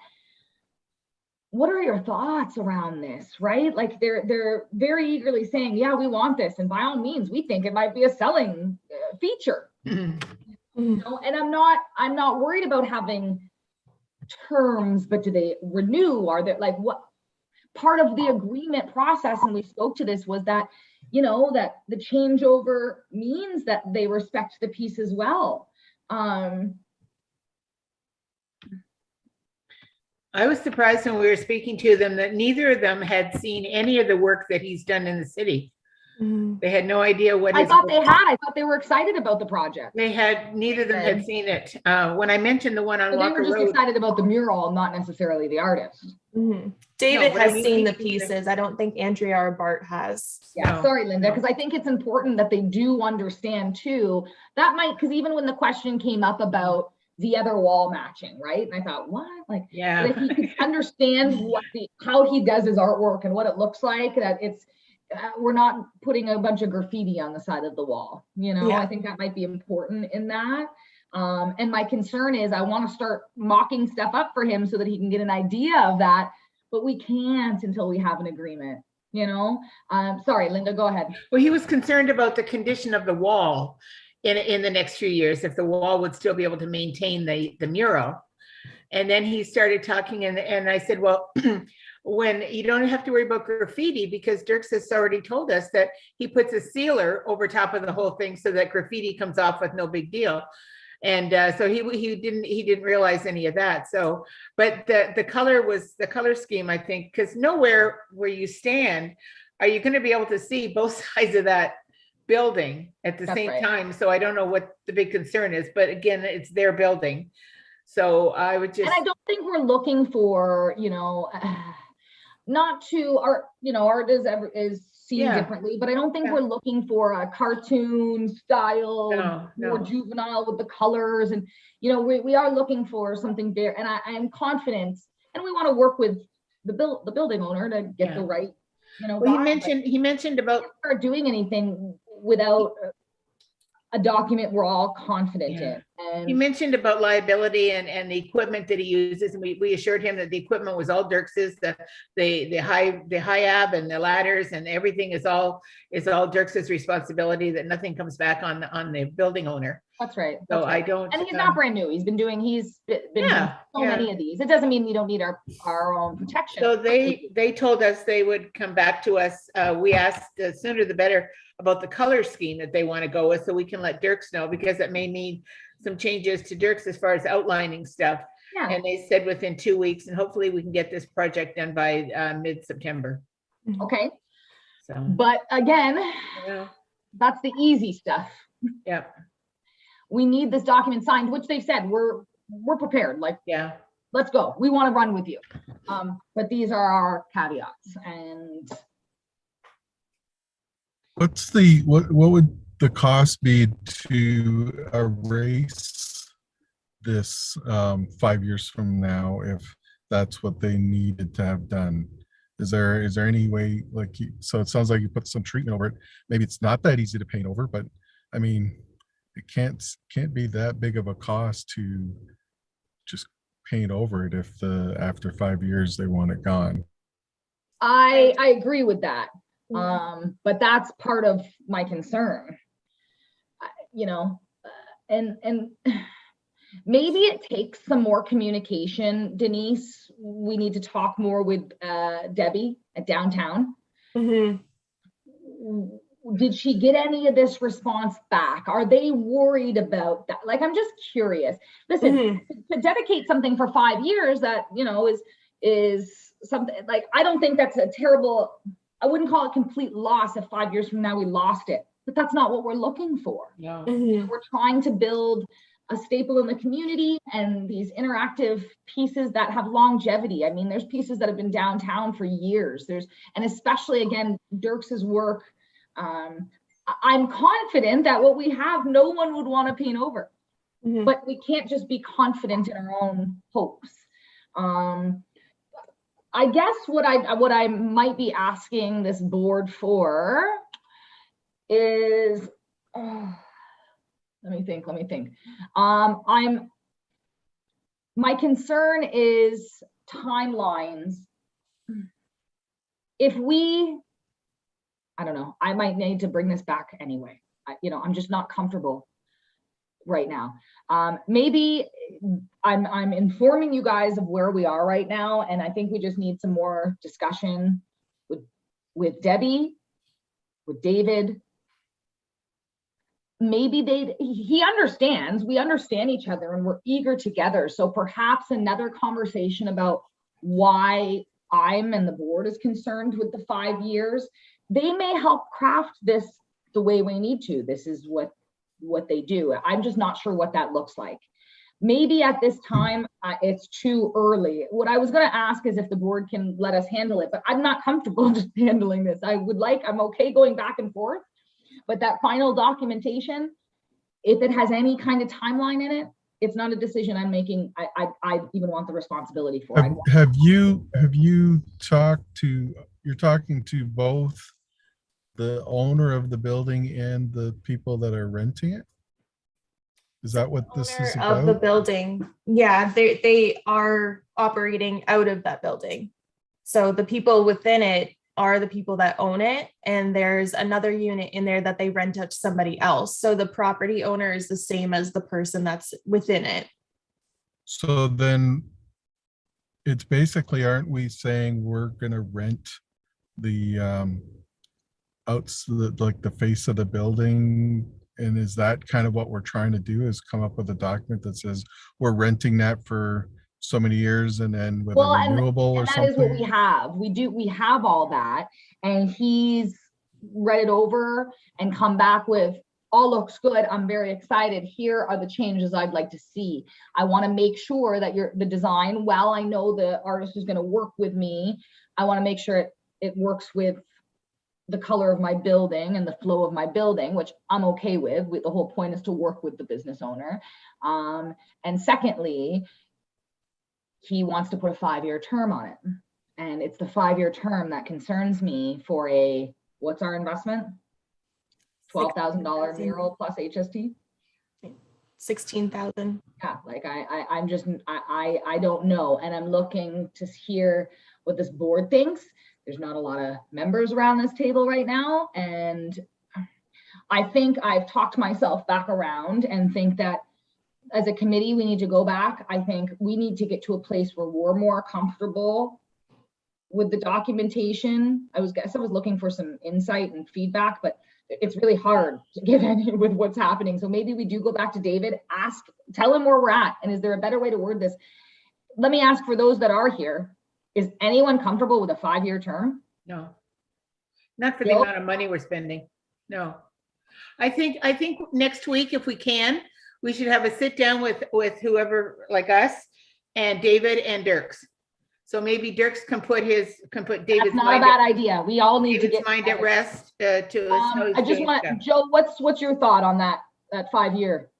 what are your thoughts around this, right? Like, they're very eagerly saying, yeah, we want this. And by all means, we think it might be a selling feature. You know, and I'm not worried about having terms, but do they renew? Are there, like, what part of the agreement process, and we spoke to this, was that, you know, that the changeover means that they respect the piece as well. I was surprised when we were speaking to them that neither of them had seen any of the work that he's done in the city. They had no idea what I thought they were excited about the project. neither of them had seen it. When I mentioned the one on So they were Walker just Road, excited about the mural, not necessarily the artist. David but I has mean, seen the he- pieces. I don't think Andrea or Bart has. Yeah, No, sorry, Linda, no. because I think it's important that they do understand too. That might, because even when the question came up about the other wall matching, right? And I thought, what? Like, yeah. if he could understand how he does his artwork and what it looks like, that it's, we're not putting a bunch of graffiti on the side of the wall. You know, Yeah. I think that might be important in that. And my concern is, I want to start mocking stuff up for him so that he can get an idea of that, but we can't until we have an agreement, you know? Sorry, Linda, go ahead. Well, he was concerned about the condition of the wall in the next few years, if the wall would still be able to maintain the mural. And then he started talking, and I said, well, when you don't have to worry about graffiti, because Dirks has already told us that he puts a sealer over top of the whole thing so that graffiti comes off with no big deal. And so he didn't realize any of that. So, but the color scheme, I think, because nowhere where you stand are you going to be able to see both sides of that building at the That's same right. time. So I don't know what the big concern is, but again, it's their building. So I would just. And I don't think we're looking for, you know, not to art, you know, art is seen Yeah. differently, but I don't think Yeah. we're looking for a cartoon style, No, more no. juvenile with the colors. And, you know, we are looking for something there. And I am confident, and we want to work with the building owner to get Yeah. the right, you know. Well, vibe, but he mentioned we about. can't start doing anything without a document we're all confident Yeah. in. And He mentioned about liability and the equipment that he uses, and we assured him that the equipment was all Dirks's, the high ab and the ladders and everything is all Dirks's responsibility, that nothing comes back on the building owner. that's right. So That's I right. don't. And he's not brand new. He's been doing Yeah, so many of these. It doesn't mean we don't need our own protection. So they told us they would come back to us. We asked, the sooner the better, about the color scheme that they want to go with, so we can let Dirks know, because it may need some changes to Dirks as far as outlining stuff. Yeah. And they said within 2 weeks, and hopefully we can get this project done by mid-September. Okay. So, But again, yeah, that's the easy stuff. yeah. We need this document signed, which they said we're we're prepared. Like, Yeah. let's go. We want to run with you. But these are our caveats. And what would the cost be to erase this 5 years from now if that's what they needed to have done? Is there any way, like, so it sounds like you put some treatment over it. Maybe it's not that easy to paint over, but I mean, it can't be that big of a cost to just paint over it if after 5 years they want it gone. I agree with that. But that's part of my concern, you know, and maybe it takes some more communication, Denise. We need to talk more with Debbie at downtown. Mhm. Did she get any of this response back? Are they worried about that? Like, I'm just curious. Listen, to dedicate something for 5 years that, you know, is something like, I don't think that's a terrible, I wouldn't call it complete loss if 5 years from now we lost it, but that's not what we're looking for. No. We're trying to build a staple in the community and these interactive pieces that have longevity. I mean, there's pieces that have been downtown for years. And especially again, Dirks's work. I'm confident that what we have, no one would want to paint over, but we can't just be confident in our own hopes. I guess what I might be asking this board for is, let me think. My concern is timelines. If I don't know, I might need to bring this back anyway. I'm just not comfortable right now. Maybe I'm informing you guys of where we are right now, and I think we just need some more discussion with Debbie, with David. Maybe he understands, we understand each other, and we're eager together. So perhaps another conversation about why I'm and the board is concerned with the 5 years. They may help craft this the way we need to. This is what they do. I'm just not sure what that looks like. Maybe at this time, it's too early. What I was going to ask is if the board can let us handle it, but I'm not comfortable just handling this. I'm okay going back and forth, but that final documentation, if it has any kind of timeline in it, it's not a decision I'm making. I even want the responsibility for. Have you talked to, you're talking to both the owner of the building and the people that are renting it? Is that what this is Owner of the about? building. Yeah, they are operating out of that building. So the people within it are the people that own it. And there's another unit in there that they rent out to somebody else. So the property owner is the same as the person that's within it. So then it's basically, aren't we saying we're gonna rent the like the face of the building? And is that kind of what we're trying to do, is come up with a document that says we're renting that for so many years and then with a renewable or something? That is what we have. We have all that, and he's read it over and come back with, all looks good. I'm very excited. Here are the changes I'd like to see. I want to make sure that the design, while I know the artist is going to work with me, I want to make sure it works with the color of my building and the flow of my building, which I'm okay with. The whole point is to work with the business owner. And secondly, he wants to put a 5-year term on it. And it's the 5-year term that concerns me for what's our investment? $12,000 mural plus HST? 16,000. Yeah, like I don't know. And I'm looking to hear what this board thinks. There's not a lot of members around this table right now. And I think I've talked myself back around and think that as a committee, we need to go back. I think we need to get to a place where we're more comfortable with the documentation. I was looking for some insight and feedback, but it's really hard to get any with what's happening. So maybe we do go back to David, tell him where we're at. And is there a better way to word this? Let me ask for those that are here. Is anyone comfortable with a 5-year term? No, not for the amount of money we're spending. No, I think next week, if we can, we should have a sit down with whoever, like us, and David and Dirks. So maybe Dirks can put David's That's not a mind bad idea. We all need to David's get. mind at rest to how he's I just doing want, stuff. Joe, what's your thought on that 5-year?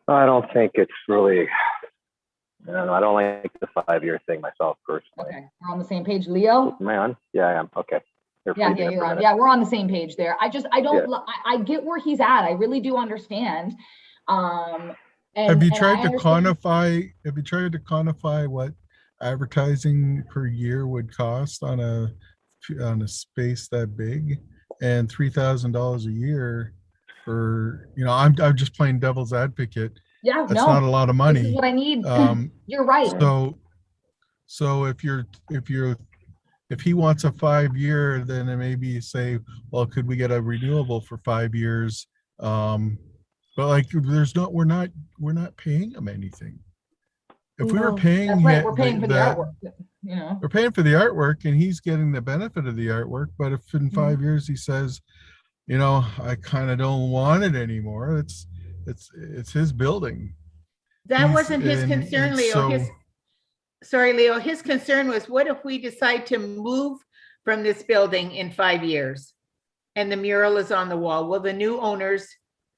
I don't think it's really, I don't like the 5-year thing myself personally. Okay, we're on the same page. Leo? Am I on? Yeah, I am. Okay. They're Yeah, freezing up you're for a on. minute. Yeah, we're on the same page there. I get where he's at. I really do understand. Have you tried to quantify what advertising per year would cost on a space that big? And $3,000 a year for, I'm just playing devil's advocate. Yeah, That's no, not a lot of this is money. what I need. Um, You're right. So if he wants a 5-year, then it maybe you say, well, could we get a renewable for 5 years? But like, we're not paying him anything. If we were No. paying, That's right. We're paying for the artwork, we're paying for the artwork, and he's getting the benefit of the artwork. But if in 5 years he says, I kind of don't want it anymore, it's his building. That wasn't his concern, Leo. Sorry, Leo. His concern was, what if we decide to move from this building in 5 years and the mural is on the wall? Will the new owners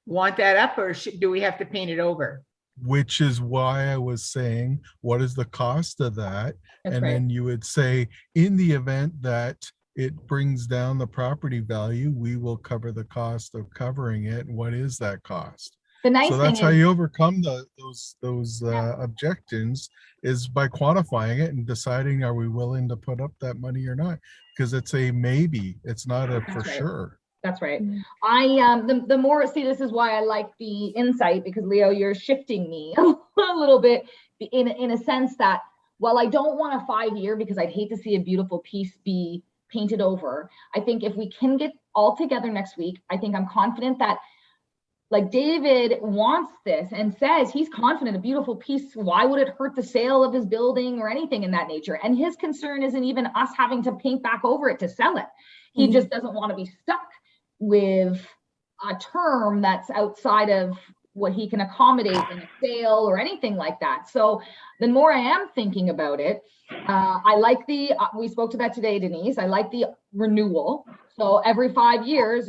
want that up, or do we have to paint it over? Which is why I was saying, what is the cost of that? That's And right. then you would say, in the event that it brings down the property value, we will cover the cost of covering it. What is that cost? The nice So thing that's how is, you overcome those objections, is by quantifying it and deciding, are we willing to put up that money or not? Because it's a maybe, it's not a for right. sure. that's right. Mm. The more, see, this is why I like the insight, because Leo, you're shifting me a little bit in a sense that, well, I don't want a 5-year because I'd hate to see a beautiful piece be painted over. I think if we can get all together next week, I think I'm confident that, like, David wants this and says he's confident a beautiful piece, why would it hurt the sale of his building or anything in that nature? And his concern isn't even us having to paint back over it to sell it. He just doesn't want to be stuck with a term that's outside of what he can accommodate in a sale or anything like that. So the more I am thinking about it, I like we spoke to that today, Denise, I like the renewal. So every 5 years,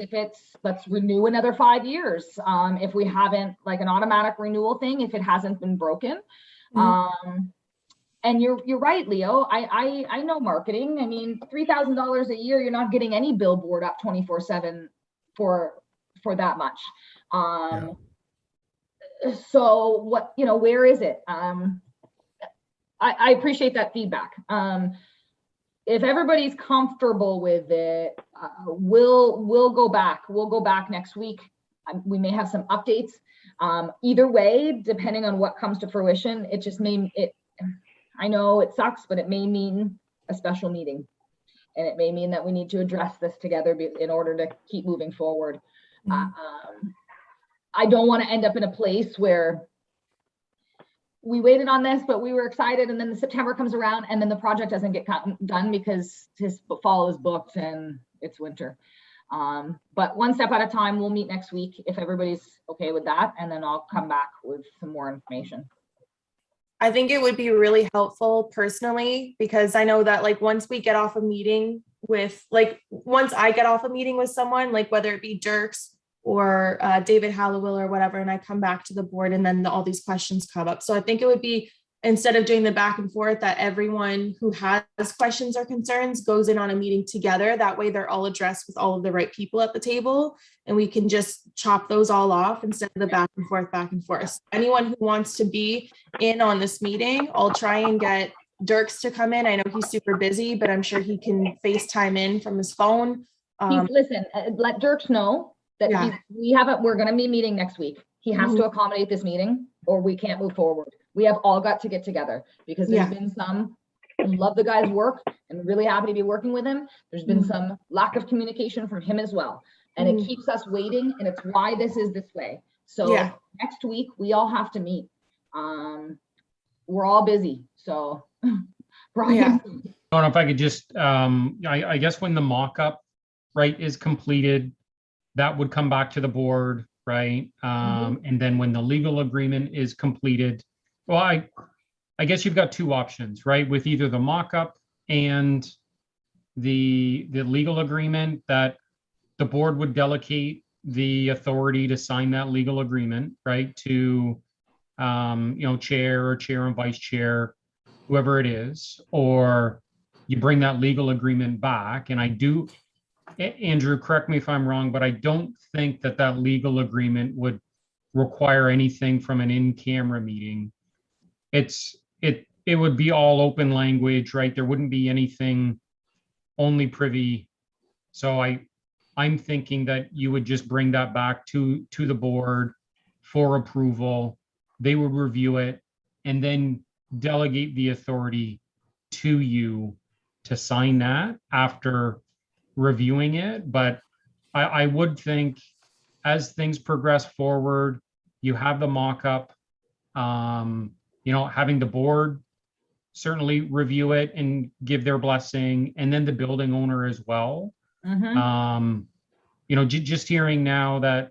let's renew another 5 years. If we haven't, like an automatic renewal thing, if it hasn't been broken. And you're right, Leo. I know marketing. I mean, $3,000 a year, you're not getting any billboard up 24/7 for that much. So what, where is it? I appreciate that feedback. If everybody's comfortable with it, we'll go back. We'll go back next week. We may have some updates. Either way, depending on what comes to fruition, it just I know it sucks, but it may mean a special meeting. And it may mean that we need to address this together in order to keep moving forward. I don't want to end up in a place where we waited on this, but we were excited, and then the September comes around and then the project doesn't get done because his fall is booked and it's winter. But one step at a time. We'll meet next week if everybody's okay with that, and then I'll come back with some more information. I think it would be really helpful personally, because I know that, like, once I get off a meeting with someone, like whether it be Dirks or David Halliwell or whatever, and I come back to the board and then all these questions come up. So I think it would be, instead of doing the back and forth, that everyone who has questions or concerns goes in on a meeting together. That way they're all addressed with all of the right people at the table, and we can just chop those all off instead of the back and forth. Anyone who wants to be in on this meeting, I'll try and get Dirks to come in. I know he's super busy, but I'm sure he can FaceTime in from his phone. Listen, let Dirks know that we're going to be meeting next week. He has to accommodate this meeting or we can't move forward. We have all got to get together, because there's been some who love the guy's work and really happy to be working with him. There's been some lack of communication from him as well. And it keeps us waiting, and it's why this is this way. So next week we all have to meet. We're all busy. So Brian. I don't know if I could just, I guess when the mock-up, right, is completed, that would come back to the board. right? And then when the legal agreement is completed, well, I guess you've got two options, right? With either the mock-up and the legal agreement, that the board would delegate the authority to sign that legal agreement, right? To, chair or chair and vice chair, whoever it is, or you bring that legal agreement back. And Andrew, correct me if I'm wrong, but I don't think that that legal agreement would require anything from an in-camera meeting. It would be all open language, right? There wouldn't be anything only privy. So I'm thinking that you would just bring that back to the board for approval. They would review it and then delegate the authority to you to sign that after reviewing it. But I would think as things progress forward, you have the mock-up, having the board certainly review it and give their blessing, and then the building owner as well. Just hearing now that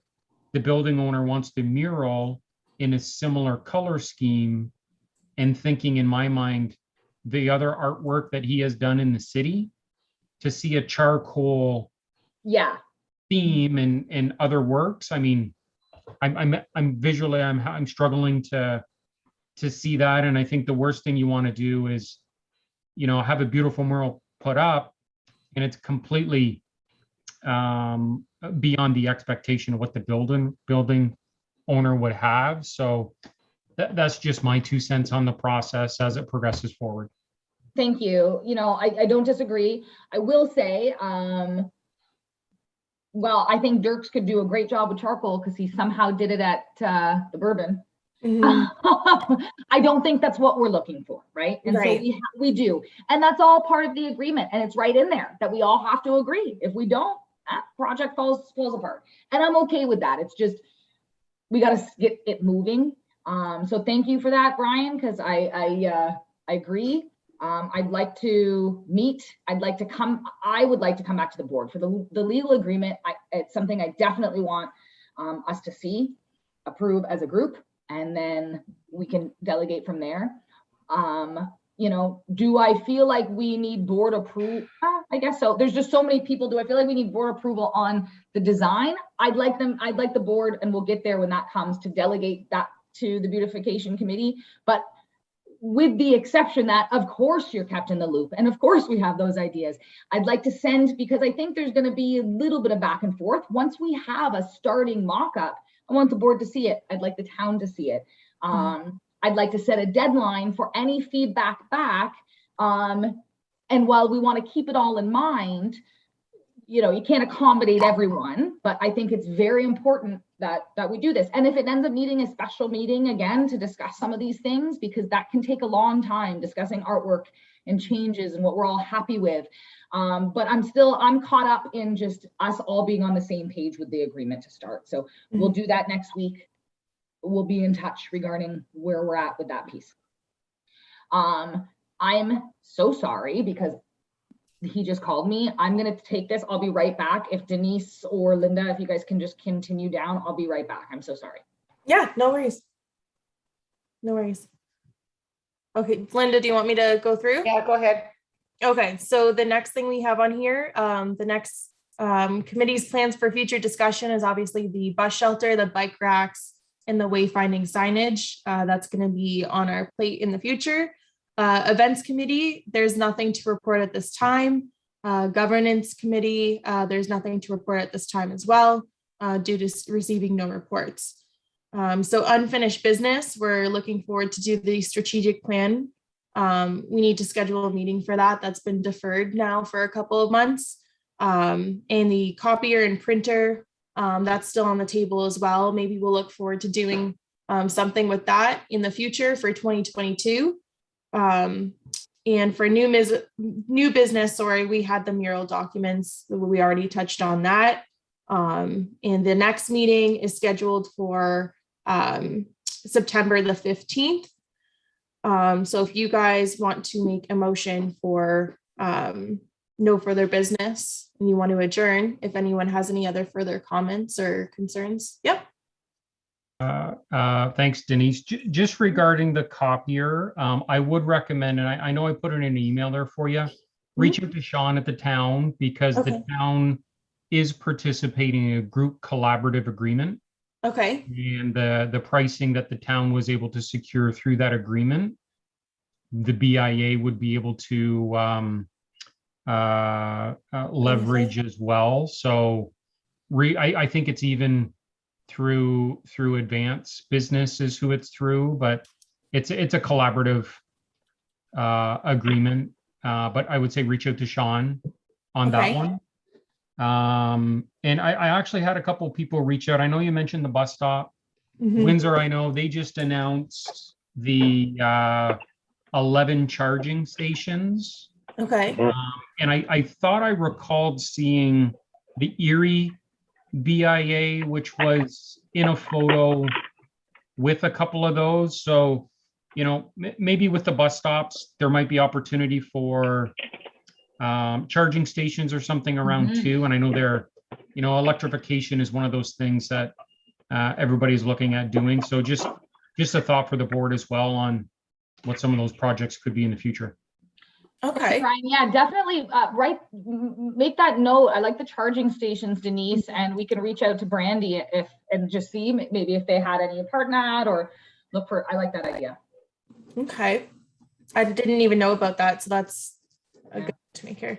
the building owner wants the mural in a similar color scheme, and thinking in my mind, the other artwork that he has done in the city, to see a charcoal theme and other works. I mean, I'm visually, I'm struggling to see that. And I think the worst thing you want to do is, have a beautiful mural put up and it's completely beyond the expectation of what the building owner would have. So that's just my 2 cents on the process as it progresses forward. Thank you. I don't disagree. I will say, well, I think Dirks could do a great job with charcoal because he somehow did it at the Bourbon. I don't think that's what we're looking for, right? And Right. so we do. And that's all part of the agreement. And it's right in there that we all have to agree. If we don't, that project falls apart. And I'm okay with that. It's just, we got to get it moving. So thank you for that, Brian, because I agree. I'd like to meet. I would like to come back to the board for the legal agreement. It's something I definitely want us to see, approve as a group, and then we can delegate from there. Do I feel like we need board approval? I guess so. There's just so many people. Do I feel like we need board approval on the design? I'd like the board, and we'll get there when that comes, to delegate that to the beautification committee. But with the exception that, of course, you're kept in the loop. And of course, we have those ideas. I'd like to send, because I think there's going to be a little bit of back and forth. Once we have a starting mock-up, I want the board to see it. I'd like the town to see it. I'd like to set a deadline for any feedback back. And while we want to keep it all in mind, you can't accommodate everyone, but I think it's very important that we do this. And if it ends up needing a special meeting again to discuss some of these things, because that can take a long time, discussing artwork and changes and what we're all happy with. But I'm caught up in just us all being on the same page with the agreement to start. So we'll do that next week. We'll be in touch regarding where we're at with that piece. I'm so sorry because he just called me. I'm going to take this. I'll be right back. If Denise or Linda, if you guys can just continue down, I'll be right back. I'm so sorry. Yeah, no worries. No worries. Okay, Linda, do you want me to go through? Yeah, go ahead. Okay, so the next thing we have on here, the next committee's plans for future discussion is obviously the bus shelter, the bike racks, and the wayfinding signage. That's going to be on our plate in the future. Events committee, there's nothing to report at this time. Governance committee, there's nothing to report at this time as well, due to receiving no reports. So unfinished business, we're looking forward to do the strategic plan. We need to schedule a meeting for that. That's been deferred now for a couple of months. And the copier and printer, that's still on the table as well. Maybe we'll look forward to doing something with that in the future for 2022. And for new business, sorry, we had the mural documents. We already touched on that. And the next meeting is scheduled for September the 15th. So if you guys want to make a motion for no further business and you want to adjourn, if anyone has any other further comments or concerns. Yep. Thanks, Denise. Just regarding the copier, I would recommend, and I know I put it in an email there for you, reach out to Sean at the town because the Okay. town is participating in a group collaborative agreement. Okay. And the pricing that the town was able to secure through that agreement, the BIA would be able to leverage as well. So I think it's even through Advance Business is who it's through, but it's a collaborative agreement. But I would say reach out to Sean on that Okay. one. And I actually had a couple of people reach out. I know you mentioned the bus stop. Mhm. Windsor, I know they just announced the 11 charging stations. Okay. And I thought I recalled seeing the Erie BIA, which was in a photo with a couple of those. So, you know, maybe with the bus stops, there might be opportunity for charging stations or something around too. And I know you know, electrification is one of those things that everybody's looking at doing. So just a thought for the board as well on what some of those projects could be in the future. Okay. Brian, yeah, definitely, make that note. I like the charging stations, Denise, and we can reach out to Brandy and just see maybe if they had any part in that or look for, I like that idea. Okay. I didn't even know about that. So that's a good to make here.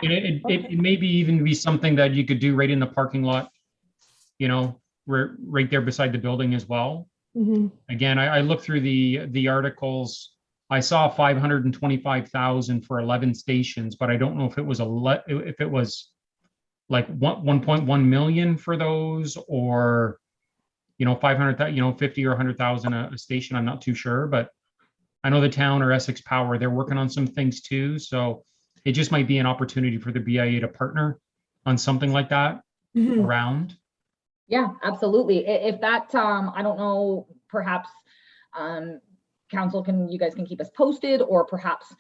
And it may be even be something that you could do right in the parking lot, you know, right there beside the building as well. Mhm. Again, I looked through the articles. I saw 525,000 for 11 stations, but I don't know if it was if it was like 1.1 million for those, or, you know, 500,000, you know, 50 or 100,000 a station. I'm not too sure, but I know the town or Essex Power, they're working on some things too. So it just might be an opportunity for the BIA to partner on something like that Mhm. around. Yeah, absolutely. If that, I don't know, perhaps, council you guys can keep us posted, or perhaps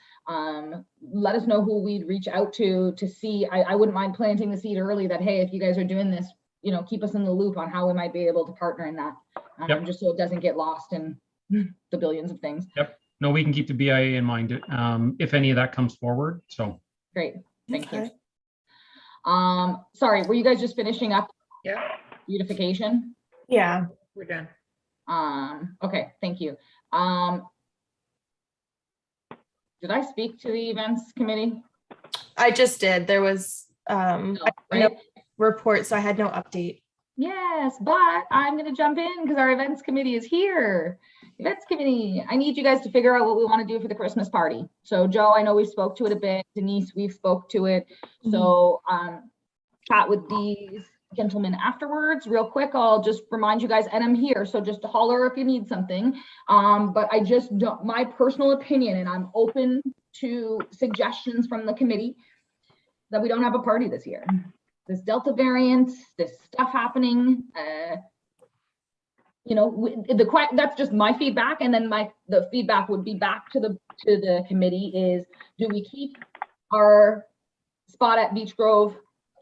let us know who we'd reach out to see. I wouldn't mind planting the seed early that, hey, if you guys are doing this, you know, keep us in the loop on how we might be able to partner in that, Yep. just so it doesn't get lost in the billions of things. Yep. No, we can keep the BIA in mind if any of that comes forward. So Great, thank you. Okay. Sorry, were you guys just finishing up Yeah, beautification? Yeah. we're done. Okay, thank you. Did I speak to the events committee? I just did. There was No, no right? report, so I had no update. Yes, but I'm gonna jump in because our events committee is here. Events committee, I need you guys to figure out what we want to do for the Christmas party. So Joe, I know we spoke to it a bit. Denise, we've spoke to it. So chat with these gentlemen afterwards. Real quick, I'll just remind you guys, and I'm here, so just holler if you need something. But I just don't, my personal opinion, and I'm open to suggestions from the committee, that we don't have a party this year. This Delta variant, this stuff happening, you know, that's just my feedback. And then the feedback would be back to the committee is, do we keep our spot at Beach Grove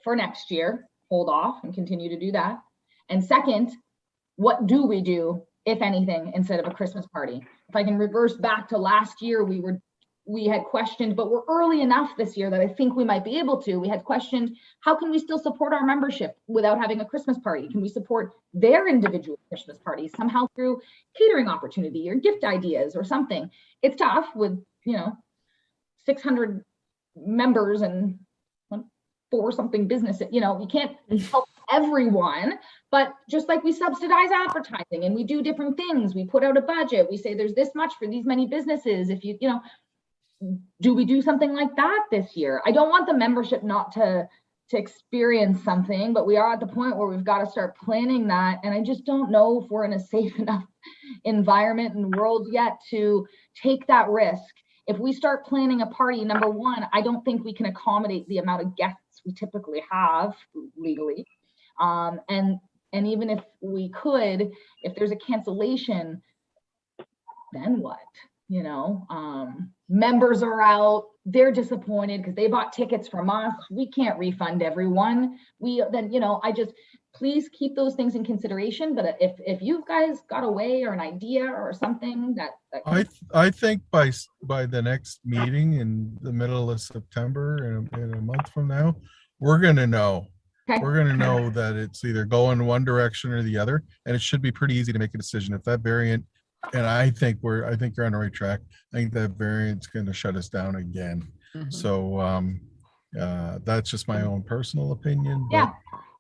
for next year, hold off and continue to do that? And second, what do we do, if anything, instead of a Christmas party? If I can reverse back to last year, we had questioned, but we're early enough this year that I think we might be able to. We had questioned, how can we still support our membership without having a Christmas party? Can we support their individual Christmas parties somehow through catering opportunity or gift ideas or something? It's tough with, you know, 600 members and 4 something businesses, you know, we can't help everyone, but just like we subsidize advertising and we do different things, we put out a budget, we say there's this much for these many businesses. If you know, do we do something like that this year? I don't want the membership not to experience something, but we are at the point where we've got to start planning that. And I just don't know if we're in a safe enough environment and world yet to take that risk. If we start planning a party, number one, I don't think we can accommodate the amount of guests we typically have legally. And even if we could, if there's a cancellation, then what? You know, members are out, they're disappointed because they bought tickets from us. We can't refund everyone. Then, you know, please keep those things in consideration. But if you guys got a way or an idea or something that I think by the next meeting in the middle of September, in a month from now, we're gonna know. Okay. We're gonna know that it's either going one direction or the other, and it should be pretty easy to make a decision. If that variant, and I think you're on the right track. I think that variant's gonna shut us down again. Mhm. So that's just my own personal opinion, Yeah.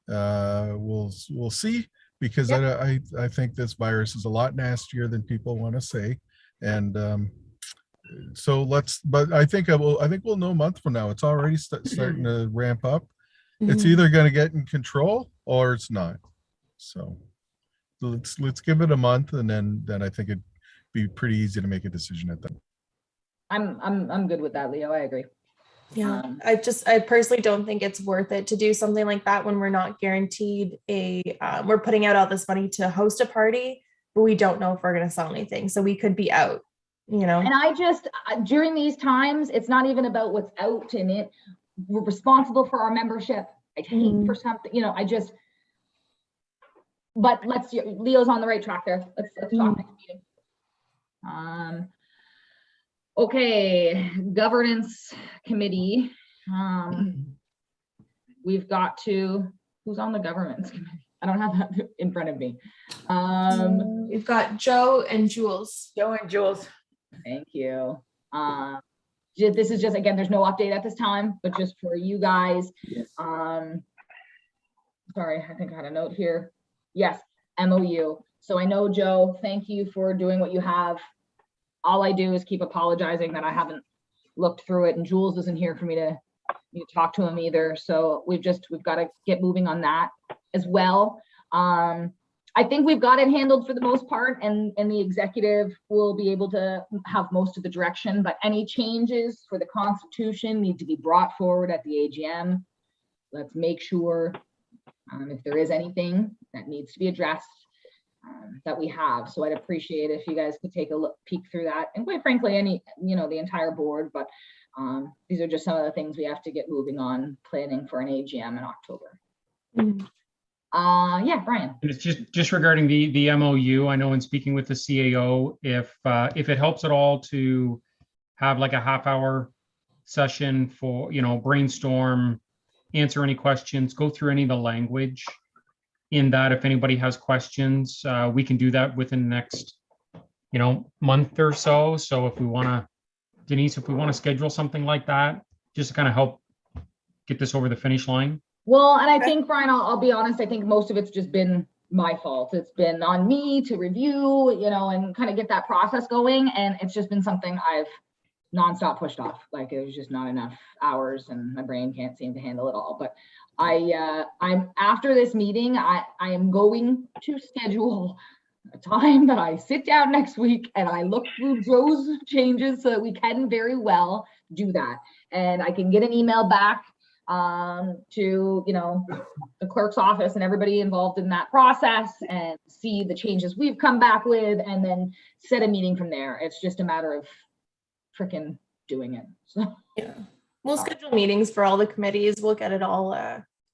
but we'll see, because I think this virus is a lot nastier than people want to say, and so but I think we'll know a month from now. It's already starting to ramp up. It's either going to get in control or it's not. So let's give it a month, and then I think it'd be pretty easy to make a decision at that. I'm good with that, Leo. I agree. Yeah, I personally don't think it's worth it to do something like that when we're not guaranteed we're putting out all this money to host a party, but we don't know if we're going to sell anything. So we could be out, you know. And I just, during these times, it's not even about what's out in it. We're responsible for our membership. I'd hate for something, you know, but Leo's on the right track there. Let's talk next meeting. Okay, governance committee. We've got who's on the governance committee? I don't have that in front of me. We've got Joe and Jules. Joe and Jules. Thank you. This is just, again, there's no update at this time, but just for you guys. Sorry, I think I had a note here. Yes, MOU. So I know, Joe, thank you for doing what you have. All I do is keep apologizing that I haven't looked through it, and Jules isn't here for me to talk to him either. So we've got to get moving on that as well. I think we've got it handled for the most part, and the executive will be able to have most of the direction, but any changes for the Constitution need to be brought forward at the AGM. Let's make sure if there is anything that needs to be addressed, that we have. So I'd appreciate if you guys could take a peek through that, and quite frankly, the entire board, but these are just some of the things we have to get moving on, planning for an AGM in October. Yeah, Brian. And it's just regarding the MOU. I know in speaking with the CAO, if it helps at all to have like a half-hour session for, brainstorm, answer any questions, go through any of the language in that. If anybody has questions, we can do that within the next, month or so. So if we want to, Denise, if we want to schedule something like that, just to kind of help get this over the finish line. Well, and I think, Brian, I'll be honest, I think most of it's just been my fault. It's been on me to review, and kind of get that process going. And it's just been something I've nonstop pushed off. Like, it was just not enough hours, and my brain can't seem to handle it all. But I'm after this meeting, I am going to schedule a time that I sit down next week and I look through Joe's changes so that we can very well do that. And I can get an email back to the clerk's office and everybody involved in that process, and see the changes we've come back with, and then set a meeting from there. It's just a matter of freaking doing it. So yeah, we'll schedule meetings for all the committees. We'll get it all.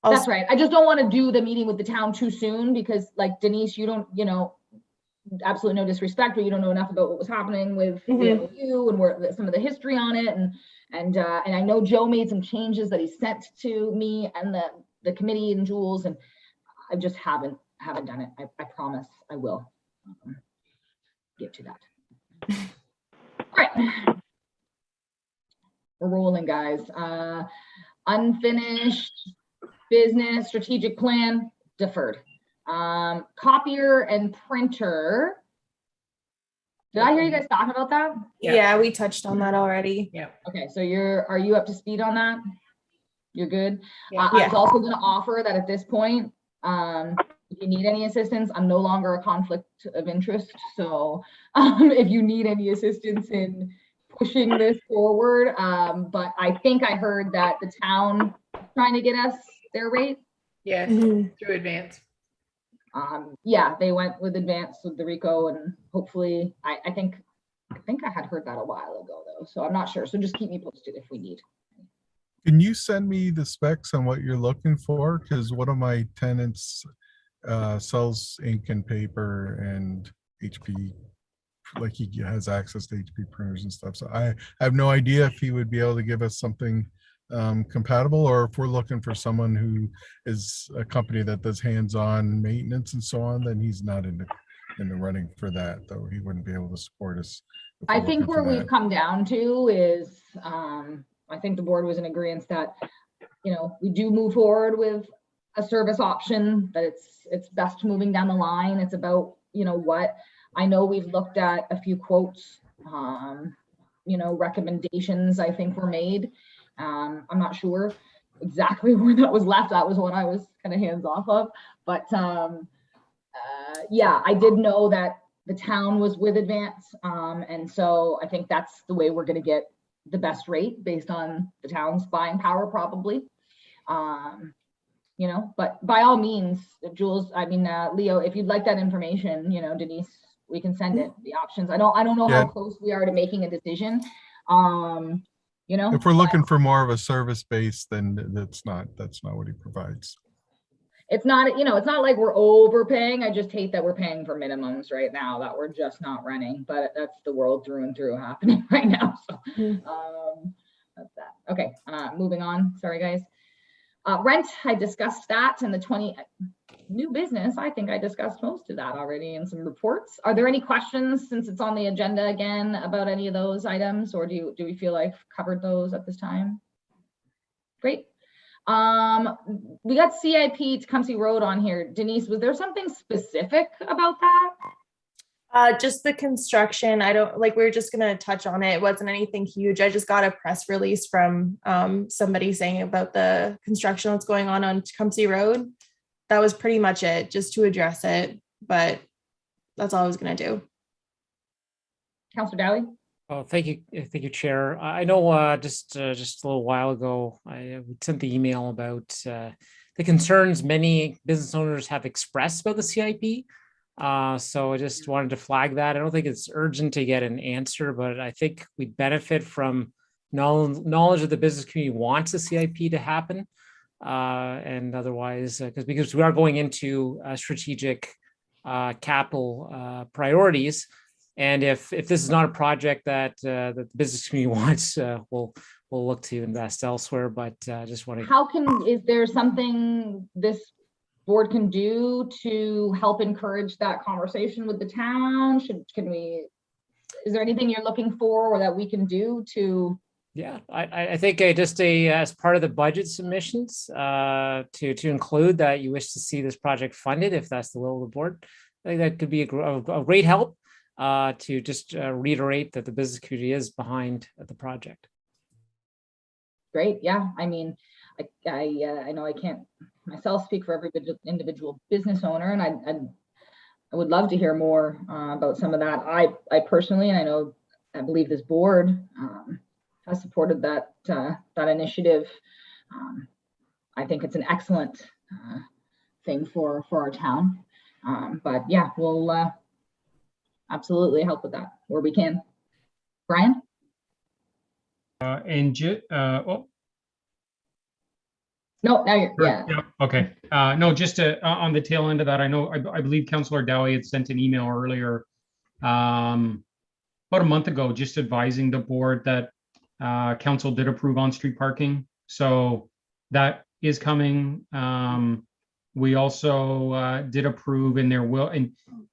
That's right. I just don't want to do the meeting with the town too soon, because like Denise, you don't, absolutely no disrespect, but you don't know enough about what was happening with you and where some of the history on it, and I know Joe made some changes that he sent to me and the committee and Jules, and I just haven't done it. I promise I will get to that. All right, we're rolling, guys. Unfinished business, strategic plan, deferred. Copier and printer. Did I hear you guys talking about that? Yeah, we touched on that already. Yeah. Okay, so are you up to speed on that? You're good? Yeah. I was also going to offer that at this point, if you need any assistance, I'm no longer a conflict of interest. So if you need any assistance in pushing this forward, but I think I heard that the town is trying to get us their rate. Yes, through advance. Yeah, they went with advance with the RICO, and hopefully I think I had heard that a while ago though, so I'm not sure. So just keep me posted if we need. Can you send me the specs on what you're looking for? Because one of my tenants sells ink and paper and HP, like he has access to HP printers and stuff. So I have no idea if he would be able to give us something compatible, or if we're looking for someone who is a company that does hands-on maintenance and so on, then he's not in the running for that, though he wouldn't be able to support us. if we're I think looking for where we've that. come down to is, I think the board was in agreement that, we do move forward with a service option, that it's best moving down the line. It's about, what, I know we've looked at a few quotes, recommendations I think were made. I'm not sure exactly where that was left. That was what I was kind of hands off of. But yeah, I did know that the town was with Advance. And so I think that's the way we're going to get the best rate based on the town's buying power, probably. But by all means, Jules, Leo, if you'd like that information, Denise, we can send it, the options. I don't know Yeah. how close we are to making a decision. If we're looking for more of a service base, then that's not what he provides. It's not, it's not like we're overpaying. I just hate that we're paying for minimums right now, that we're just not running, but that's the world through and through happening right now. So that's that. Okay, moving on. Sorry, guys. Rent, I discussed that, and the 20 new business. I think I discussed most of that already in some reports. Are there any questions, since it's on the agenda again, about any of those items, or do we feel like covered those at this time? Great. We got CIP Tecumseh Road on here. Denise, was there something specific about that? Just the construction. We were just gonna touch on it. It wasn't anything huge. I just got a press release from somebody saying about the construction that's going on Tecumseh Road. That was pretty much it, just to address it, but that's all I was gonna do. Councillor Dowie? Oh, thank you, Chair. I know just a little while ago, I sent the email about the concerns many business owners have expressed about the CIP. So I just wanted to flag that. I don't think it's urgent to get an answer, but I think we'd benefit from knowledge that the business community wants the CIP to happen. And otherwise, because we are going into strategic capital priorities. And if this is not a project that the business community wants, we'll look to invest elsewhere. But just want to. Is there something this board can do to help encourage that conversation with the town? Is there anything you're looking for or that we can do to? Yeah, I think as part of the budget submissions to include that you wish to see this project funded, if that's the will of the board. I think that could be a great help to just reiterate that the business community is behind the project. Great, yeah. I mean, I know I can't myself speak for every individual business owner, and I would love to hear more about some of that. I personally, and I believe this board has supported that initiative. I think it's an excellent thing for our town. But yeah, we'll absolutely help with that where we can. Brian? No, now you're, yeah. Okay. No, just on the tail end of that, I believe Councillor Dowie had sent an email earlier, about a month ago, just advising the board that council did approve on-street parking. So that is coming. We also did approve, and there will, and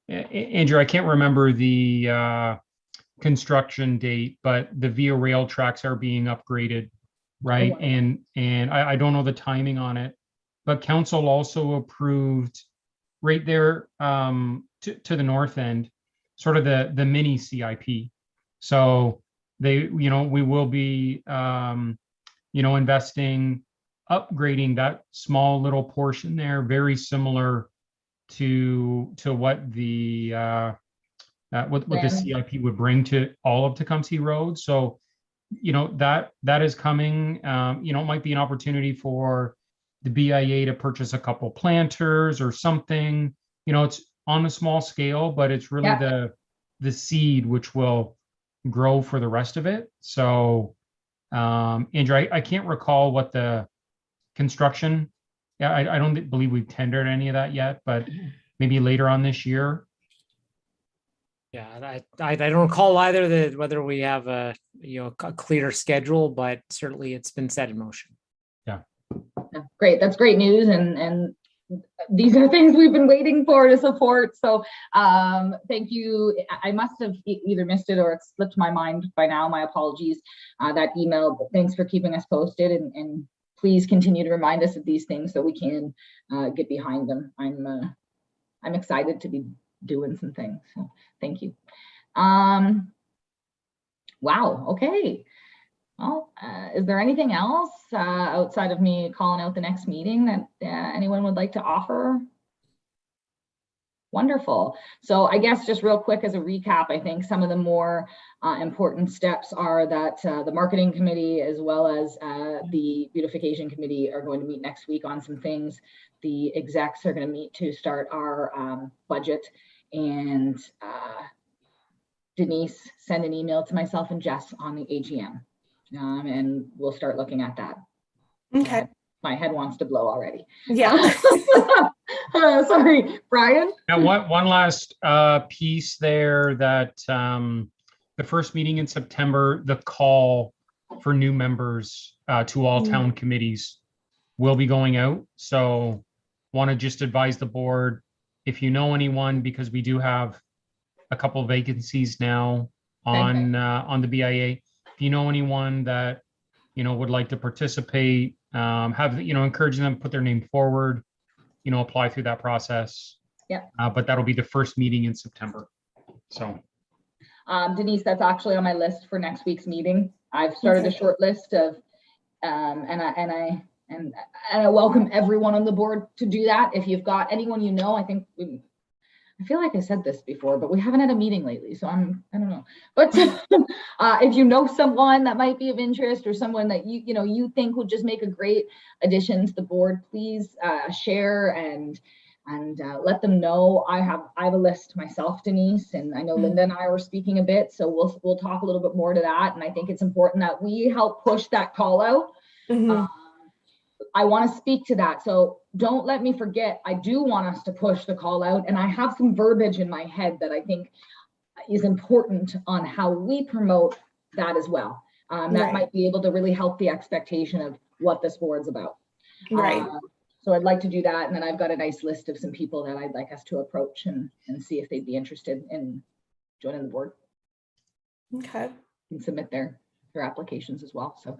Andrew, I can't remember the construction date, but the Via Rail tracks are being upgraded, right? Oh, wow. And I don't know the timing on it, but council also approved right there to the north end, sort of the mini CIP. So we will be investing, upgrading that small little portion there, very similar to what the CIP would bring to all of Tecumseh Road. So that is coming. It might be an opportunity for the BIA to purchase a couple planters or something. It's on a small scale, but it's really the seed which will grow for the rest of it. So Andrew, I can't recall what the construction Yeah, I don't believe we've tendered any of that yet, but maybe later on this year. Yeah, and I don't recall either that whether we have a, a clear schedule, but certainly it's been set in motion. Yeah, great. That's great news. And these are things we've been waiting for to support. So thank you. I must have either missed it or it slipped my mind by now. My apologies, that email, but thanks for keeping us posted, and please continue to remind us of these things so we can get behind them. I'm excited to be doing some things. So thank you. Wow. Okay. Well, is there anything else outside of me calling out the next meeting that anyone would like to offer? Wonderful. So I guess just real quick as a recap, I think some of the more important steps are that the marketing committee as well as the beautification committee are going to meet next week on some things. The execs are going to meet to start our budget, and Denise, send an email to myself and Jess on the AGM. And we'll start looking at that. Okay. My head wants to blow already. Yeah. Sorry, Brian. Now, one last piece there, that the first meeting in September, the call for new members to all town committees will be going out. So want to just advise the board, if you know anyone, because we do have a couple of vacancies now on the BIA. If you know anyone that, would like to participate, encouraging them to put their name forward, apply through that process. Yeah. But that'll be the first meeting in September. So. Denise, that's actually on my list for next week's meeting. I've started a short list of, and I welcome everyone on the board to do that. If you've got anyone I feel like I said this before, but we haven't had a meeting lately, so I don't know. But if you know someone that might be of interest, or someone that you think would just make a great addition to the board, please share and let them know. I have a list myself, Denise, and I know Linda and I were speaking a bit, so we'll talk a little bit more to that. And I think it's important that we help push that call out. Mhm. I want to speak to that. So don't let me forget. I do want us to push the call out, and I have some verbiage in my head that I think is important on how we promote that as well. That Right. might be able to really help the expectation of what this board's about. Right. So I'd like to do that. And then I've got a nice list of some people that I'd like us to approach and see if they'd be interested in joining the board Okay. and submit their applications as well. So,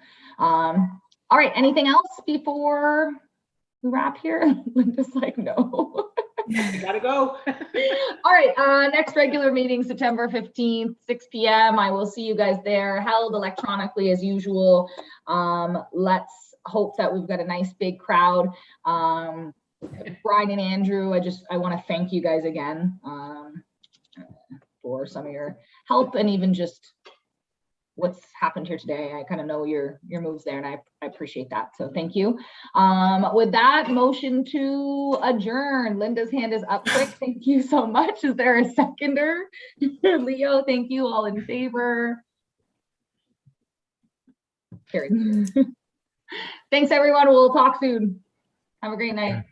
all right, anything else before we wrap here? Linda's like, no. You gotta go. All right, next regular meeting, September 15th, 6 p.m. I will see you guys there, held electronically as usual. Let's hope that we've got a nice big crowd. Brian and Andrew, I want to thank you guys again for some of your help, and even just what's happened here today. I kind of know your moves there, and I appreciate that. So thank you. With that, motion to adjourn. Linda's hand is up quick. Thank you so much. Is there a seconder? Leo, thank you. All in favor? Carried. Thanks, everyone. We'll talk soon. Have a great night.